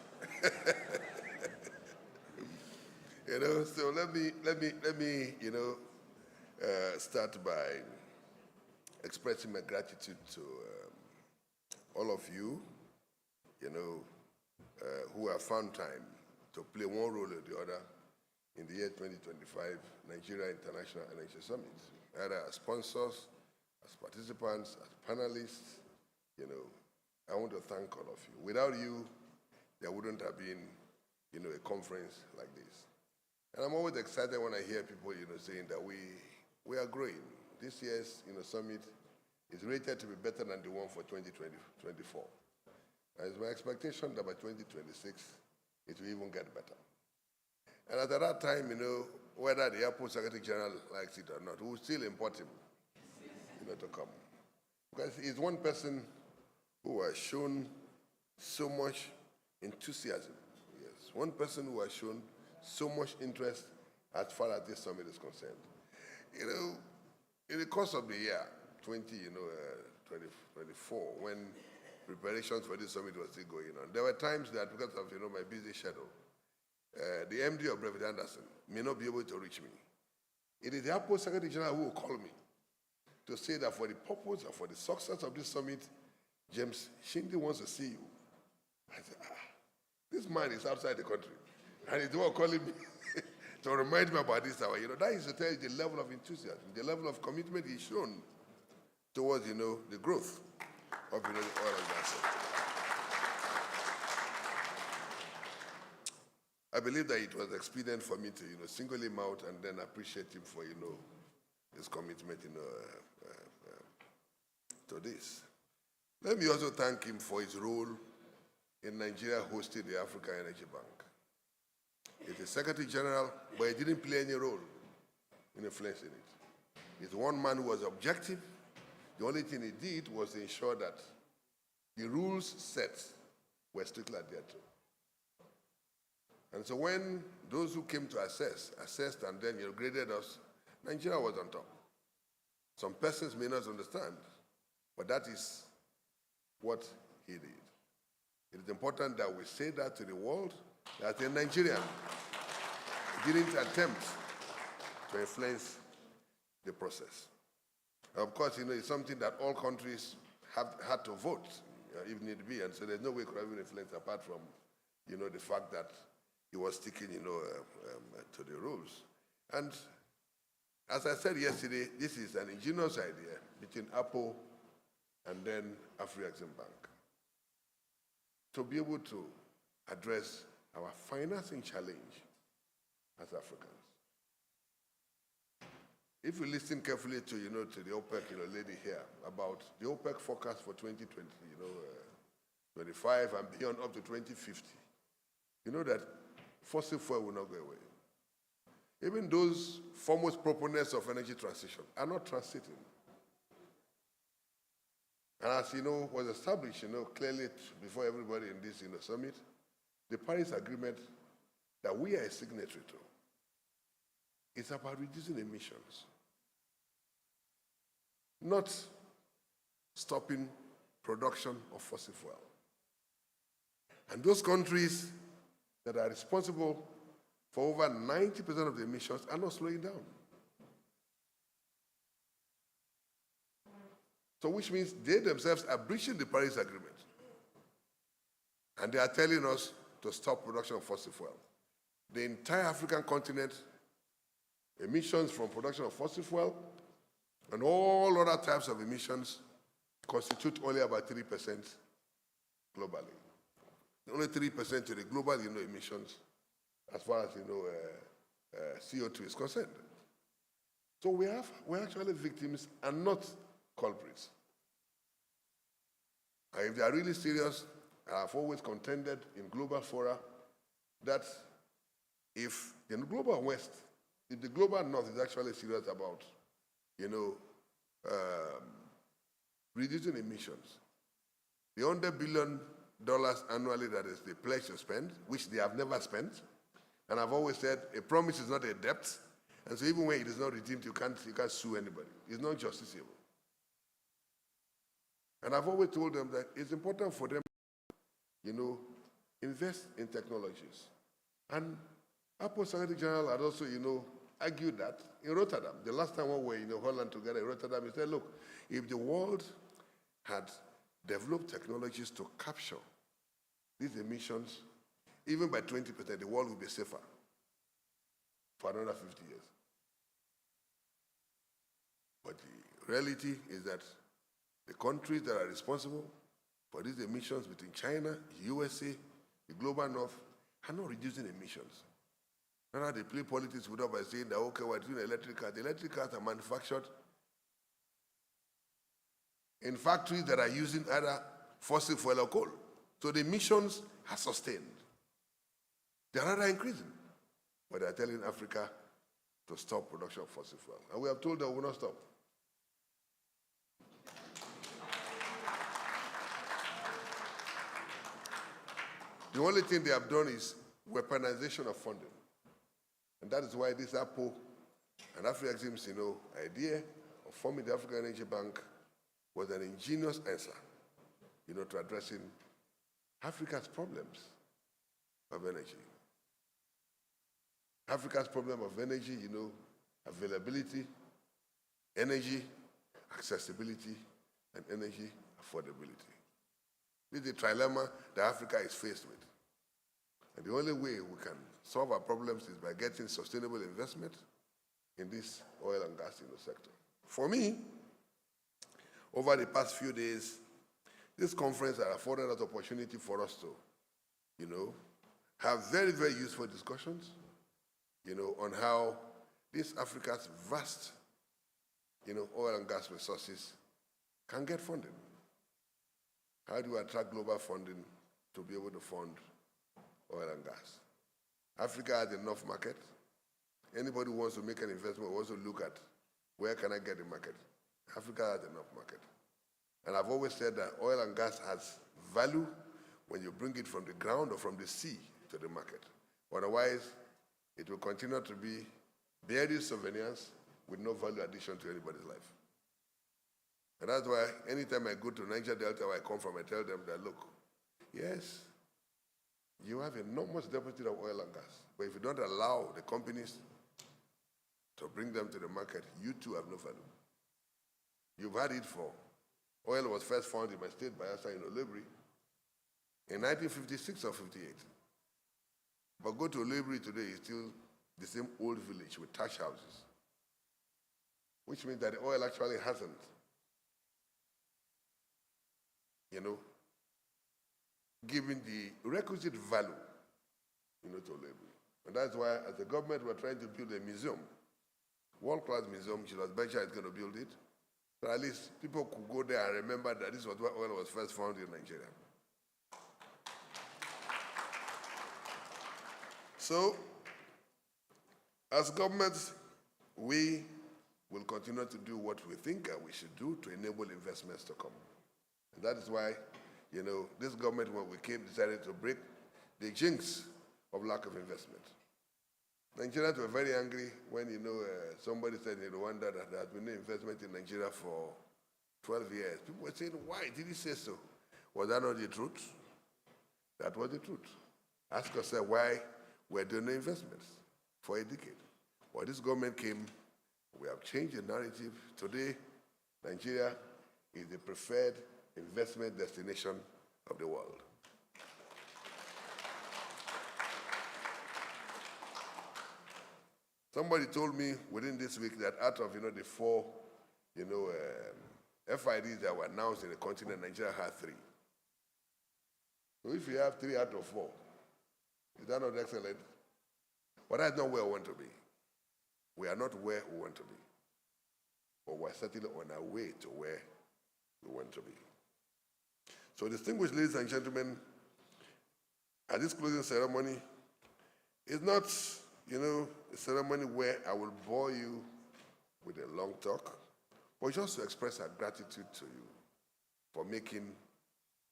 So let me start by expressing my gratitude to all of you, who have found time to play one role or the other in the year 2025 Nigeria International Energy Summit, either as sponsors, as participants, as panelists. I want to thank all of you. Without you, there wouldn't have been, a conference like this. And I'm always excited when I hear people, saying that we are growing. This year's, summit is rated to be better than the one for 2024. And it's my expectation that by 2026, it will even get better. And at that time, whether the Airport Secretary General likes it or not, we will still import him, to come. Because he's one person who has shown so much enthusiasm. Yes, one person who has shown so much interest as far as this summit is concerned. In the course of the year 2024, when preparations for this summit was still going on, there were times that because of my busy schedule, the MD of Brevet Anderson may not be able to reach me. It is the Airport Secretary General who will call me to say that for the purpose and for the success of this summit, James Shinde wants to see you. I said, this man is outside the country. And he's the one calling me to remind me about this hour. That is to tell you the level of enthusiasm, the level of commitment he's shown towards, the growth of, the oil and gas sector. I believe that it was expedient for me to, single him out and then appreciate him for, his commitment, to this. Let me also thank him for his role in Nigeria hosting the Africa Energy Bank. He's the Secretary General, but he didn't play any role in influencing it. He's one man who was objective. The only thing he did was to ensure that the rules set were strictly adhered to. And so when those who came to assessed and then graded us, Nigeria was on top. Some persons may not understand, but that is what he did. It is important that we say that to the world, that a Nigerian didn't attempt to influence the process. Of course, it's something that all countries have had to vote, if need be, and so there's no way it could have been influenced apart from, the fact that he was sticking, to the rules. And as I said yesterday, this is an ingenious idea between Apple and then Afrexim Bank to be able to address our financing challenge as Africans. If you listen carefully to, to the OPEC, lady here about the OPEC forecast for 2020, 25 and beyond up to 2050, you know that fossil fuel will not go away. Even those foremost proponents of energy transition are not transiting. And as was established, clearly before everybody in this summit, the Paris Agreement that we are a signatory to is about reducing emissions, not stopping production of fossil fuel. And those countries that are responsible for over 90% of the emissions are not slowing down. So which means they themselves are breaching the Paris Agreement. And they are telling us to stop production of fossil fuel. The entire African continent, emissions from production of fossil fuel and all other types of emissions constitute only about 3% globally. Only 3% of the global emissions as far as CO2 is concerned. So we're actually victims and not culprits. And if they are really serious, I've always contended in global fora that if the global West if the global north is actually serious about, reducing emissions, the $100 billion annually that is the pledge to spend, which they have never spent, and I've always said a promise is not a debt, and so even when it is not redeemed, you can't sue anybody. It's not justiciable. And I've always told them that it's important for them, invest in technologies. And Apple Secretary General had also, argued that in Rotterdam, the last time we were in Holland together in Rotterdam, he said, look, if the world had developed technologies to capture these emissions, even by 20%, the world would be safer for another 50 years. But the reality is that the countries that are responsible for these emissions between China, USA, the global north, are not reducing emissions. Now they play politics with us by saying that, okay, we're doing electric cars. The electric cars are manufactured in factories that are using either fossil fuel or coal. So the emissions are sustained. They are rather increasing. But they are telling Africa to stop production of fossil fuel. And we have told them we will not stop. The only thing they have done is weaponization of funding. And that is why this Apple and Afrexim's, idea of forming the African Energy Bank was an ingenious answer, to addressing Africa's problems of energy. Africa's problem of energy, availability, energy accessibility, and energy affordability. This is the trilemma that Africa is faced with. And the only way we can solve our problems is by getting sustainable investment in this oil and gas sector. For me, over the past few days, this conference has afforded us opportunity for us to, have very, very useful discussions, on how this Africa's vast, oil and gas resources can get funding. How do you attract global funding to be able to fund oil and gas? Africa has enough market. Anybody who wants to make an investment will also look at where can I get the market. Africa has enough market. And I've always said that oil and gas has value when you bring it from the ground or from the sea to the market. Otherwise, it will continue to be buried souvenirs with no value addition to anybody's life. And that's why anytime I go to Niger Delta, where I come from, I tell them that, look, yes, you have enormous deposit of oil and gas, but if you don't allow the companies to bring them to the market, you too have no value. You've had it for, oil was first found in my state, Bayelsa, in Olebri, in 1956 or 58. But go to Olebri today, it's still the same old village with thatch houses, which means that the oil actually hasn't, given the requisite value, to Olebri. And that's why, as a government, we're trying to build a museum, world-class museum. Chilas Bencha is going to build it. So at least people could go there and remember that this was where oil was first found in Nigeria. So, as governments, we will continue to do what we think we should do to enable investments to come. And that is why, this government, when we came, decided to break the jinx of lack of investment. Nigerians were very angry when, somebody said in Rwanda that there has been no investment in Nigeria for 12 years. People were saying, why did he say so? Was that not the truth? That was the truth. Ask yourself why we're doing no investments for a decade. When this government came, we have changed the narrative. Today, Nigeria is the preferred investment destination of the world. Somebody told me within this week that out of the four FIDs that were announced in the continent, Nigeria had 3. So if you have 3 out of 4, is that not excellent? But that's not where we want to be. We are not where we want to be. But we're certainly on our way to where we want to be. So, distinguished ladies and gentlemen, at this closing ceremony, it's not, a ceremony where I will bore you with a long talk, but just to express our gratitude to you for making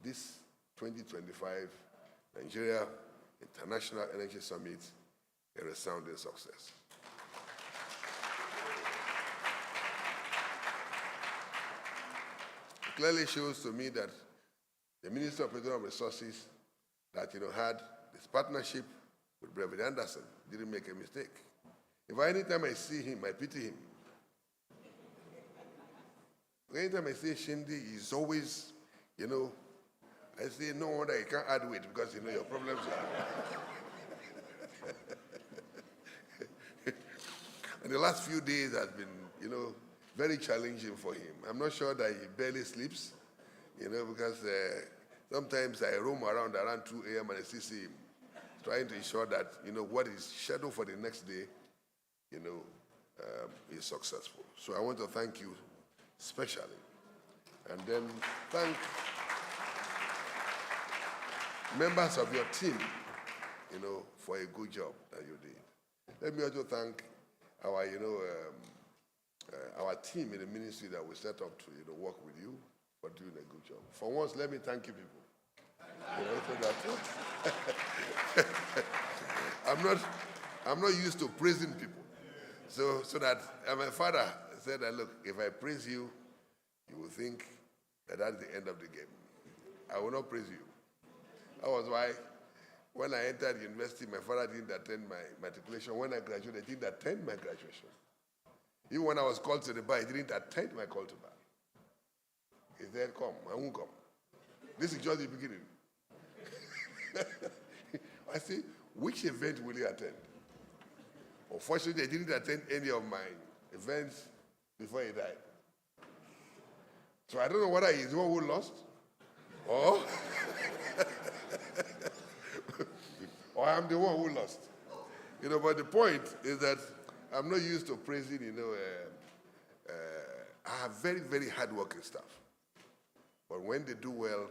this 2025 Nigeria International Energy Summit a resounding success. It clearly shows to me that the Minister of Petroleum Resources that had this partnership with Brevid Anderson didn't make a mistake. If anytime I see him, I pity him. Anytime I see Shindy, he's always, I say, no wonder you can't add weight because, your problems are. And the last few days has been, very challenging for him. I'm not sure that he barely sleeps, because sometimes I roam around 2 a.m. and I still see him trying to ensure that, what is scheduled for the next day, is successful. So I want to thank you especially. And then thank members of your team, for a good job that you did. Let me also thank our, our team in the ministry that we set up to, work with you for doing a good job. For once, let me thank you people. So that I'm not used to praising people. So that my father said that, look, if I praise you, you will think that that's the end of the game. I will not praise you. That was why when I entered university, my father didn't attend my matriculation. When I graduated, he didn't attend my graduation. Even when I was called to the bar, he didn't attend my call to bar. He said, come, I won't come. This is just the beginning. I say, which event will he attend? Unfortunately, he didn't attend any of my events before he died. So I don't know whether he's the one who lost or, or I'm the one who lost. But the point is that I'm not used to praising, I have very, very hardworking staff. But when they do well,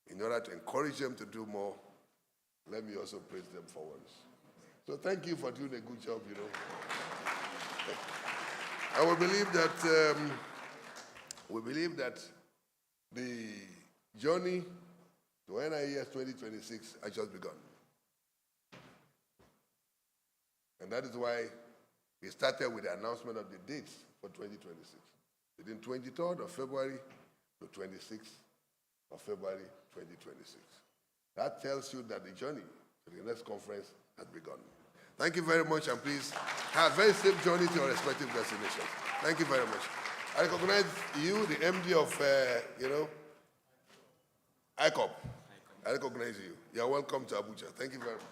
in order to encourage them to do more, let me also praise them for once. So thank you for doing a good job, I will believe that the journey to NIES 2026 has just begun. And that is why we started with the announcement of the dates for 2026. Within 23rd of February to 26th of February 2026. That tells you that the journey to the next conference has begun. Thank you very much, and please have a very safe journey to your respective destinations. Thank you very much. I recognize you, the MD of, ICOP. I recognize you. You're welcome to Abuja. Thank you very much.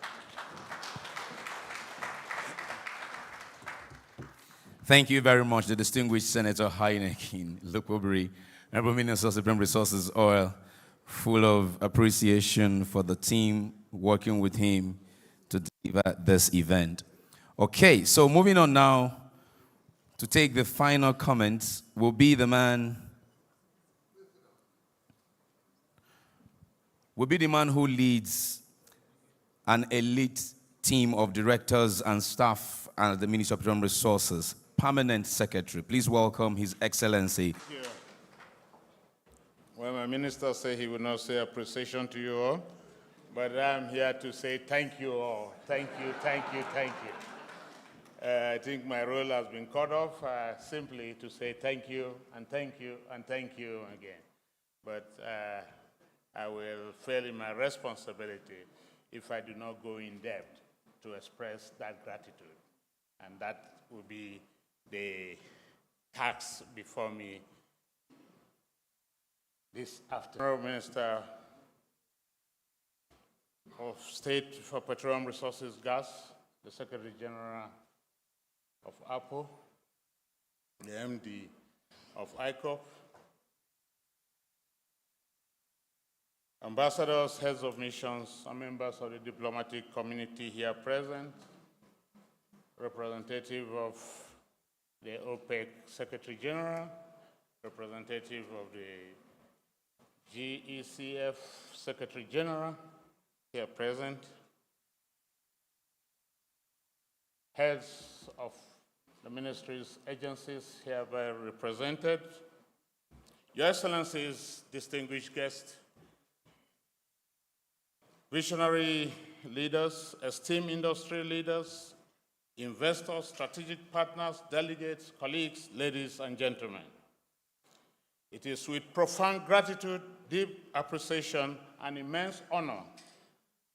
Thank you very much, the distinguished Senator Heineken Lukobiri, Honorable Minister of Supreme Resources Oil, full of appreciation for the team working with him to deliver this event. Okay, so moving on now to take the final comments will be the man who leads an elite team of directors and staff at the Ministry of Petroleum Resources, Permanent Secretary. Please welcome His Excellency. Thank you. Well, my minister said he would not say appreciation to you all, but I'm here to say thank you all. Thank you, thank you, thank you. I think my role has been cut off simply to say thank you and thank you and thank you again. But I will fail in my responsibility if I do not go in depth to express that gratitude. And that will be the task before me this afternoon. Minister of State for Petroleum Resources, Gas, the Secretary General of APO, the MD of ICOP, ambassadors, heads of missions, and members of the diplomatic community here present, representative of the OPEC Secretary General, representative of the GECF Secretary General here present, heads of the ministries, agencies hereby represented, Your Excellencies, distinguished guests, visionary leaders, esteemed industry leaders, investors, strategic partners, delegates, colleagues, ladies and gentlemen. It is with profound gratitude, deep appreciation, and immense honor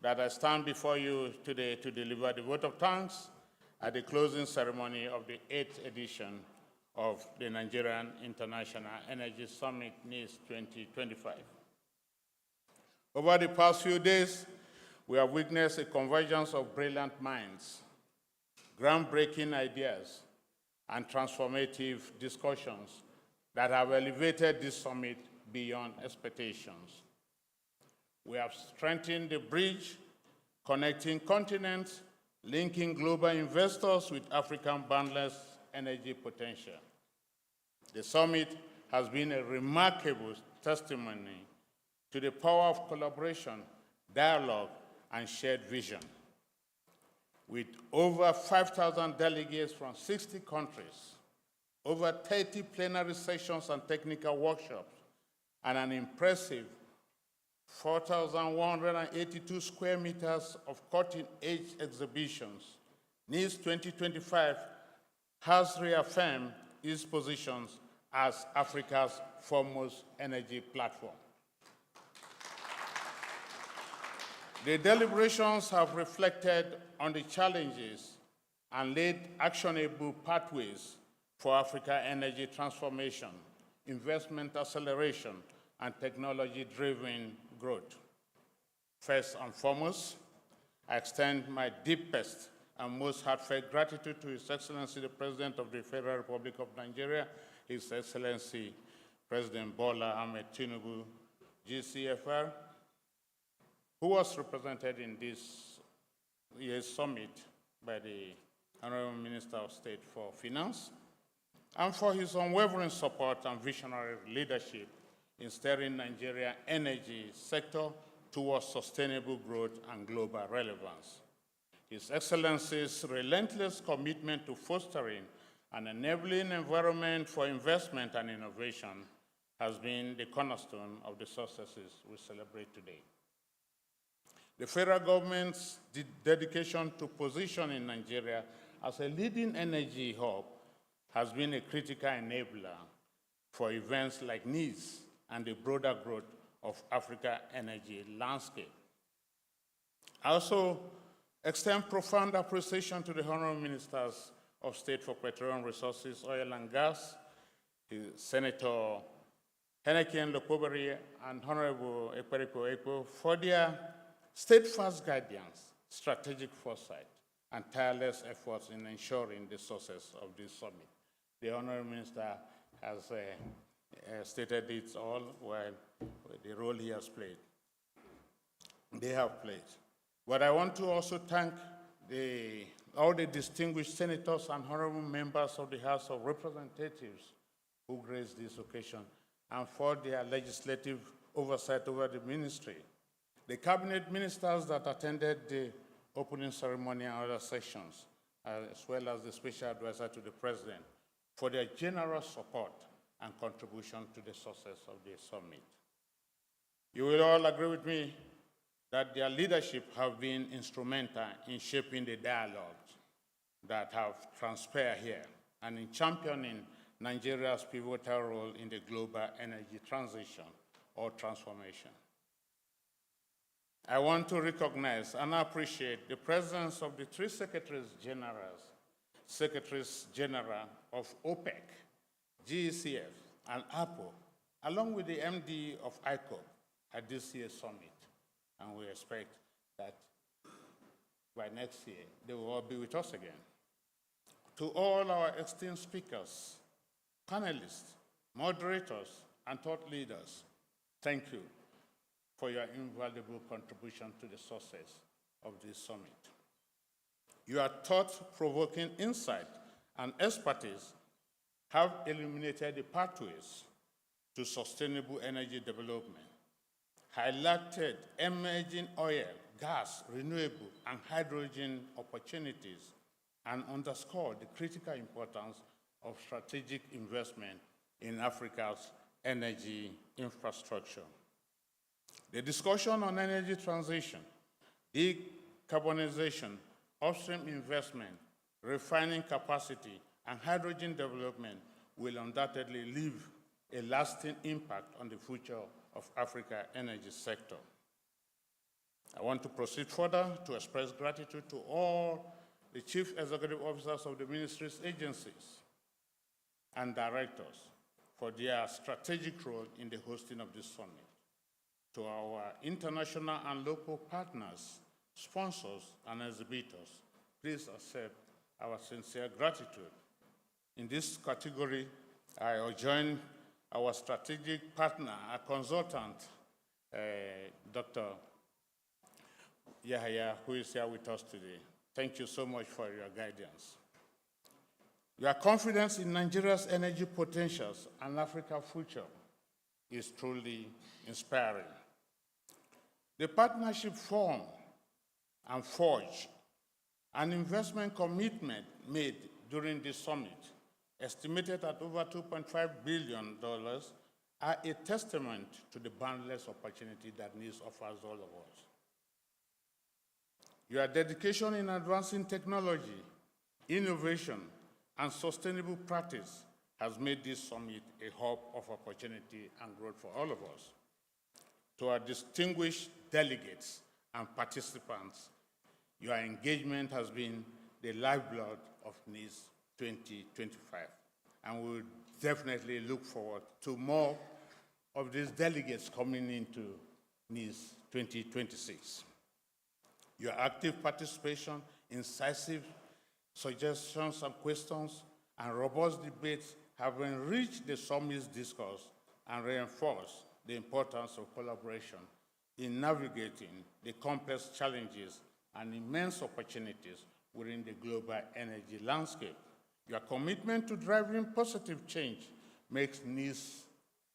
that I stand before you today to deliver the vote of thanks at the closing ceremony of the 8th edition of the Nigerian International Energy Summit, NIES 2025. Over the past few days, we have witnessed a convergence of brilliant minds, groundbreaking ideas, and transformative discussions that have elevated this summit beyond expectations. We have strengthened the bridge connecting continents, linking global investors with African boundless energy potential. The summit has been a remarkable testimony to the power of collaboration, dialogue, and shared vision. With over 5,000 delegates from 60 countries, over 30 plenary sessions and technical workshops, and an impressive 4,182 square meters of cutting-edge exhibitions, NIES 2025 has reaffirmed its positions as Africa's foremost energy platform. The deliberations have reflected on the challenges and laid actionable pathways for Africa energy transformation, investment acceleration, and technology-driven growth. First and foremost, I extend my deepest and most heartfelt gratitude to His Excellency, the President of the Federal Republic of Nigeria, His Excellency President Bola Ahmed Tinubu, GCFR, who was represented in this year's summit by the Honorable Minister of State for Finance, and for his unwavering support and visionary leadership in steering Nigeria's energy sector towards sustainable growth and global relevance. His Excellency's relentless commitment to fostering an enabling environment for investment and innovation has been the cornerstone of the successes we celebrate today. The federal government's dedication to positioning Nigeria as a leading energy hub has been a critical enabler for events like NIES and the broader growth of Africa's energy landscape. I also extend profound appreciation to the Honorable Ministers of State for Petroleum Resources, Oil and Gas, Senator Heneken Lokoberi and Honorable Ekperiko Ekpo for their steadfast guidance, strategic foresight, and tireless efforts in ensuring the success of this summit. The Honorable Minister has stated it all while the role he has played. They have played. But I want to also thank all the distinguished senators and honorable members of the House of Representatives who graced this occasion and for their legislative oversight over the ministry. The cabinet ministers that attended the opening ceremony and other sessions, as well as the special advisor to the president, for their generous support and contribution to the success of the summit. You will all agree with me that their leadership have been instrumental in shaping the dialogues that have transpired here and in championing Nigeria's pivotal role in the global energy transition or transformation. I want to recognize and appreciate the presence of the three Secretaries General of OPEC, GECF, and APO, along with the MD of ICOP at this year's summit. And we expect that by next year, they will all be with us again. To all our esteemed speakers, panelists, moderators, and thought leaders, thank you for your invaluable contribution to the success of this summit. Your thought-provoking insight and expertise have illuminated the pathways to sustainable energy development, highlighted emerging oil, gas, renewable, and hydrogen opportunities, and underscored the critical importance of strategic investment in Africa's energy infrastructure. The discussion on energy transition, decarbonization, upstream investment, refining capacity, and hydrogen development will undoubtedly leave a lasting impact on the future of Africa's energy sector. I want to proceed further to express gratitude to all the chief executive officers of the ministry's agencies and directors for their strategic role in the hosting of this summit. To our international and local partners, sponsors, and exhibitors, please accept our sincere gratitude. In this category, I join our strategic partner, our consultant, Dr. Yahya, who is here with us today. Thank you so much for your guidance. Your confidence in Nigeria's energy potentials and Africa's future is truly inspiring. The partnership formed and forged, an investment commitment made during this summit, estimated at over $2.5 billion, are a testament to the boundless opportunity that NIES offers all of us. Your dedication in advancing technology, innovation, and sustainable practice has made this summit a hub of opportunity and growth for all of us. To our distinguished delegates and participants, your engagement has been the lifeblood of NIES 2025, and we will definitely look forward to more of these delegates coming into NIES 2026. Your active participation, incisive suggestions and questions, and robust debates have enriched the summit's discourse and reinforced the importance of collaboration in navigating the complex challenges and immense opportunities within the global energy landscape. Your commitment to driving positive change makes NIES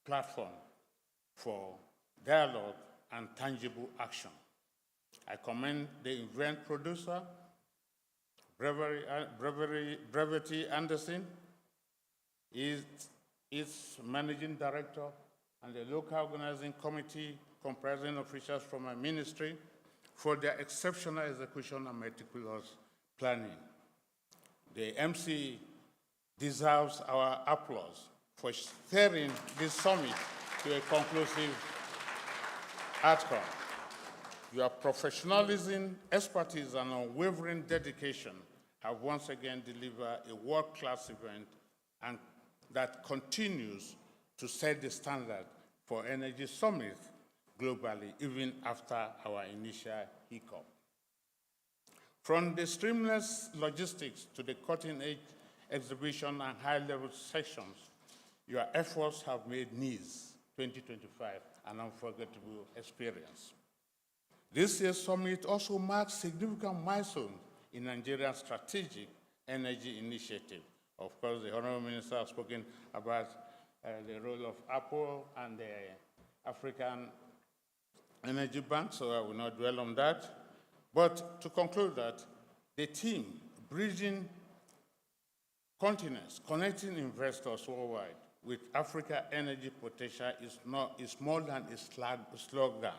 a platform for dialogue and tangible action. I commend the event producer, Brevity Anderson, its managing director, and the local organizing committee comprising officials from my ministry for their exceptional execution and meticulous planning. The MC deserves our applause for steering this summit to a conclusive outcome. Your professionalism, expertise, and unwavering dedication have once again delivered a world-class event and that continues to set the standard for energy summits globally, even after our initial hiccup. From the seamless logistics to the cutting-edge exhibition and high-level sessions, your efforts have made NIES 2025 an unforgettable experience. This year's summit also marks significant milestones in Nigeria's strategic energy initiative. Of course, the Honorable Minister has spoken about the role of Apple and the African Energy Bank, so I will not dwell on that. But to conclude that, the team, Bridging Continents, Connecting Investors Worldwide with Africa Energy Potential is more than a slogan.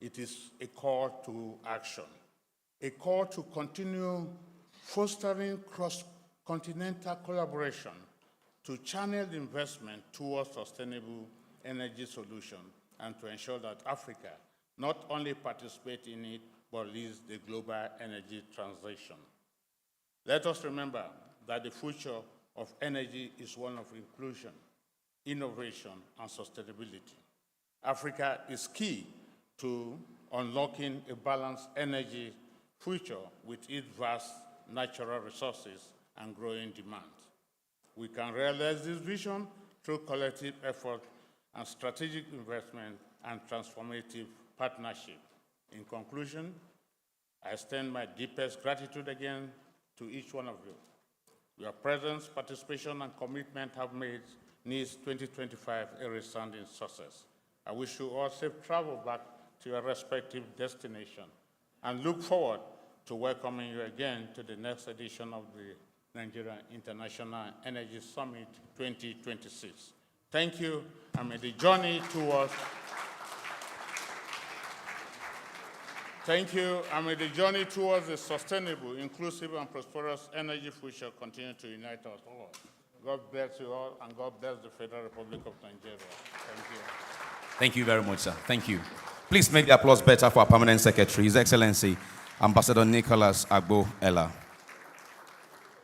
It is a call to action, a call to continue fostering cross-continental collaboration to channel investment towards sustainable energy solutions and to ensure that Africa not only participates in it, but leads the global energy transition. Let us remember that the future of energy is one of inclusion, innovation, and sustainability. Africa is key to unlocking a balanced energy future with its vast natural resources and growing demand. We can realize this vision through collective effort and strategic investment and transformative partnership. In conclusion, I extend my deepest gratitude again to each one of you. Your presence, participation, and commitment have made NIES 2025 a resounding success. I wish you all safe travel back to your respective destination and look forward to welcoming you again to the next edition of the Nigeria International Energy Summit 2026. Thank you, and may the journey towards a sustainable, inclusive, and prosperous energy future continue to unite us all. God bless you all, and God bless the Federal Republic of Nigeria. Thank you. Thank you very much, sir. Thank you. Please make the applause better for our Permanent Secretary, His Excellency, Ambassador Nicholas Agbo Ella.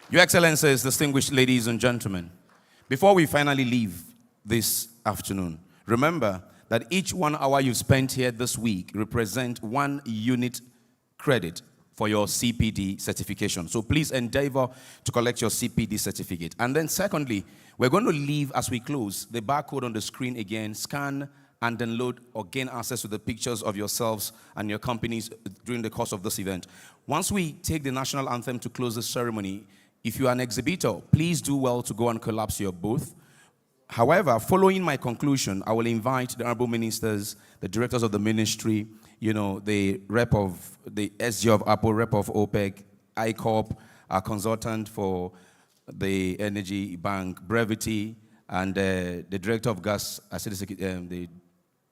Your Excellencies, distinguished ladies and gentlemen, before we finally leave this afternoon, remember that each 1 hour you spent here this week represents 1 unit credit for your CPD certification. So please endeavor to collect your CPD certificate. And then secondly, we're going to leave as we close the barcode on the screen again, scan and download or gain access to the pictures of yourselves and your companies during the course of this event. Once we take the national anthem to close the ceremony, if you are an exhibitor, please do well to go and collapse your booth. However, following my conclusion, I will invite the honorable ministers, the directors of the ministry, the rep of the SG of Apple, rep of OPEC, ICOP, our consultant for the Energy Bank, Brevity, and the director of gas, I said the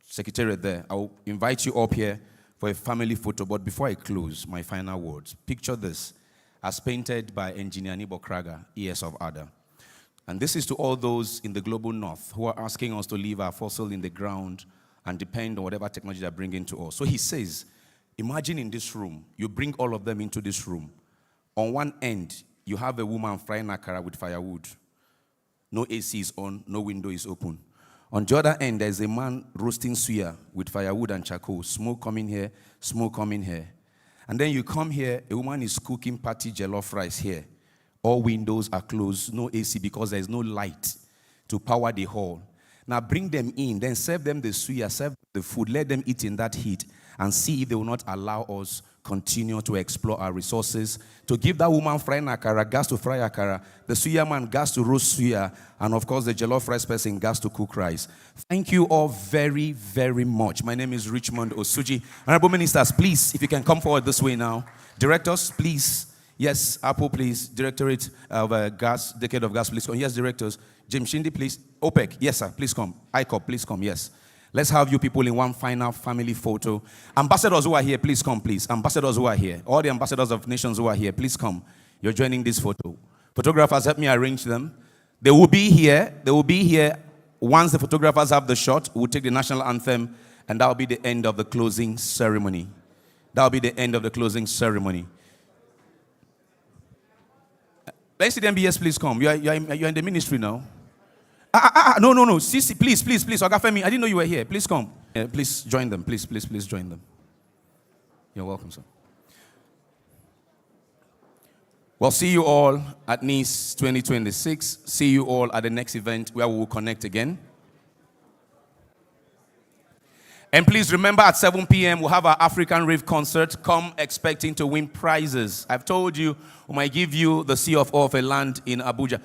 secretariat there. I will invite you up here for a family photo. But before I close, my final words. Picture this as painted by engineer Nibo Kraga, ES of ADA. And this is to all those in the global north who are asking us to leave our fossil in the ground and depend on whatever technology they're bringing to us. So he says, imagine in this room, you bring all of them into this room. On one end, you have a woman frying akara with firewood. No AC is on, no window is open. On the other end, there's a man roasting suya with firewood and charcoal. Smoke coming here, smoke coming here. And then you come here, a woman is cooking party jollof rice here. All windows are closed, no AC because there is no light to power the hall. Now bring them in, then serve them the suya, serve the food, let them eat in that heat, and see if they will not allow us continue to explore our resources, to give that woman frying akara gas to fry akara, the suya man gas to roast suya, and of course the jollof rice person gas to cook rice. Thank you all very, very much. My name is Richmond Osuji. Honorable ministers, please, if you can come forward this way now. Directors, please. Yes, Apple, please. Directorate of Gas, Decade of Gas, please come. Yes, directors. Jim Shindi, please. OPEC, yes, sir, please come. ICOP, please come, yes. Let's have you people in one final family photo. Ambassadors who are here, please come, please. Ambassadors who are here. All the ambassadors of nations who are here, please come. You're joining this photo. Photographers, help me arrange them. They will be here. They will be here. Once the photographers have the shot, we'll take the national anthem, and that will be the end of the closing ceremony. That will be the end of the closing ceremony. Let's see the MBS, please come. You're in the ministry now. No. CC, please. Ogafemi, I didn't know you were here. Please come. Please join them. Please join them. You're welcome, sir. Well, see you all at NIES 2026. See you all at the next event where we will connect again. And please remember at 7 p.m. we'll have our African Rave concert. Come expecting to win prizes. I've told you we might give you the Sea of O of a land in Abuja.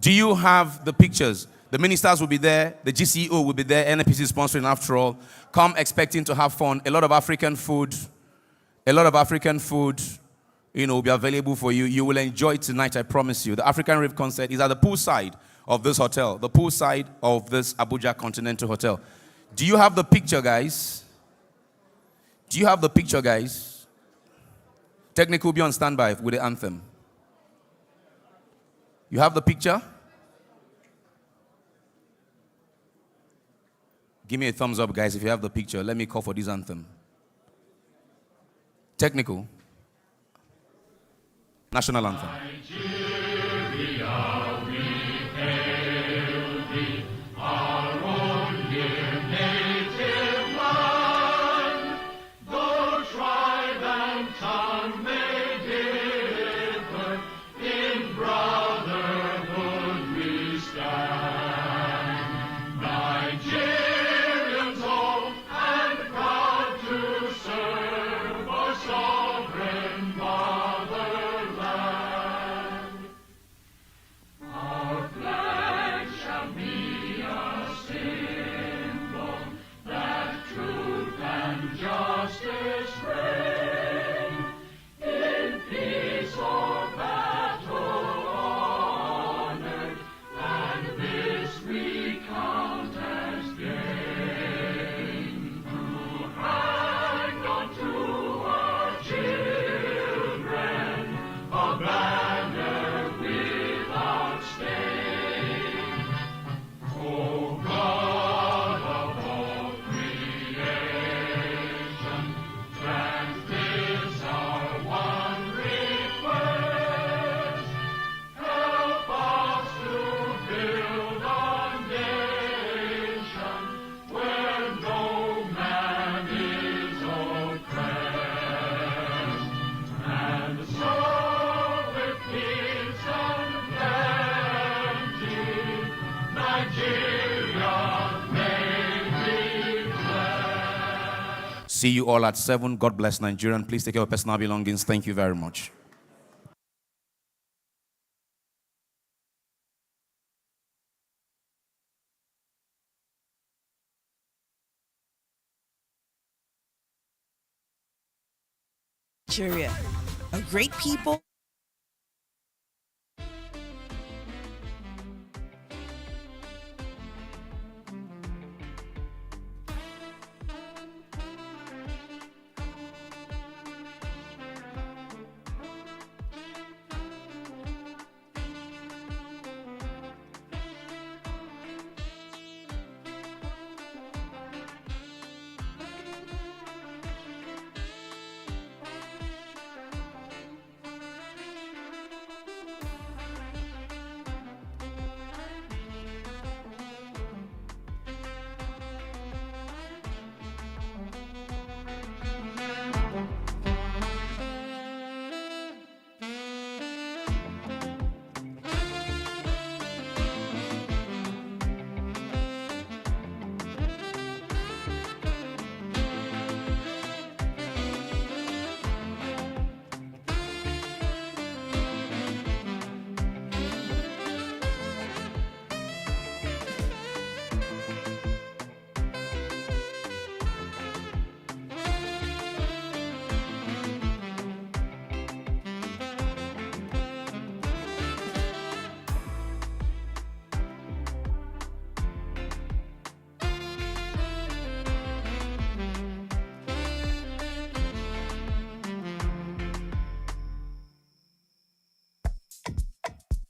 Do you have the pictures? The ministers will be there. The GCO will be there. NIPC is sponsoring after all. Come expecting to have fun. A lot of African food. Will be available for you. You will enjoy it tonight, I promise you. The African Rave concert is at the poolside of this hotel. The poolside of this Abuja Continental Hotel. Do you have the picture, guys? Technical will be on standby with the anthem. You have the picture? Give me a thumbs up, guys, if you have the picture. Let me call for this anthem. Technical. National anthem. See you all at 7. God bless Nigeria. And please take care of personal belongings. Thank you very much. Nigeria, a great people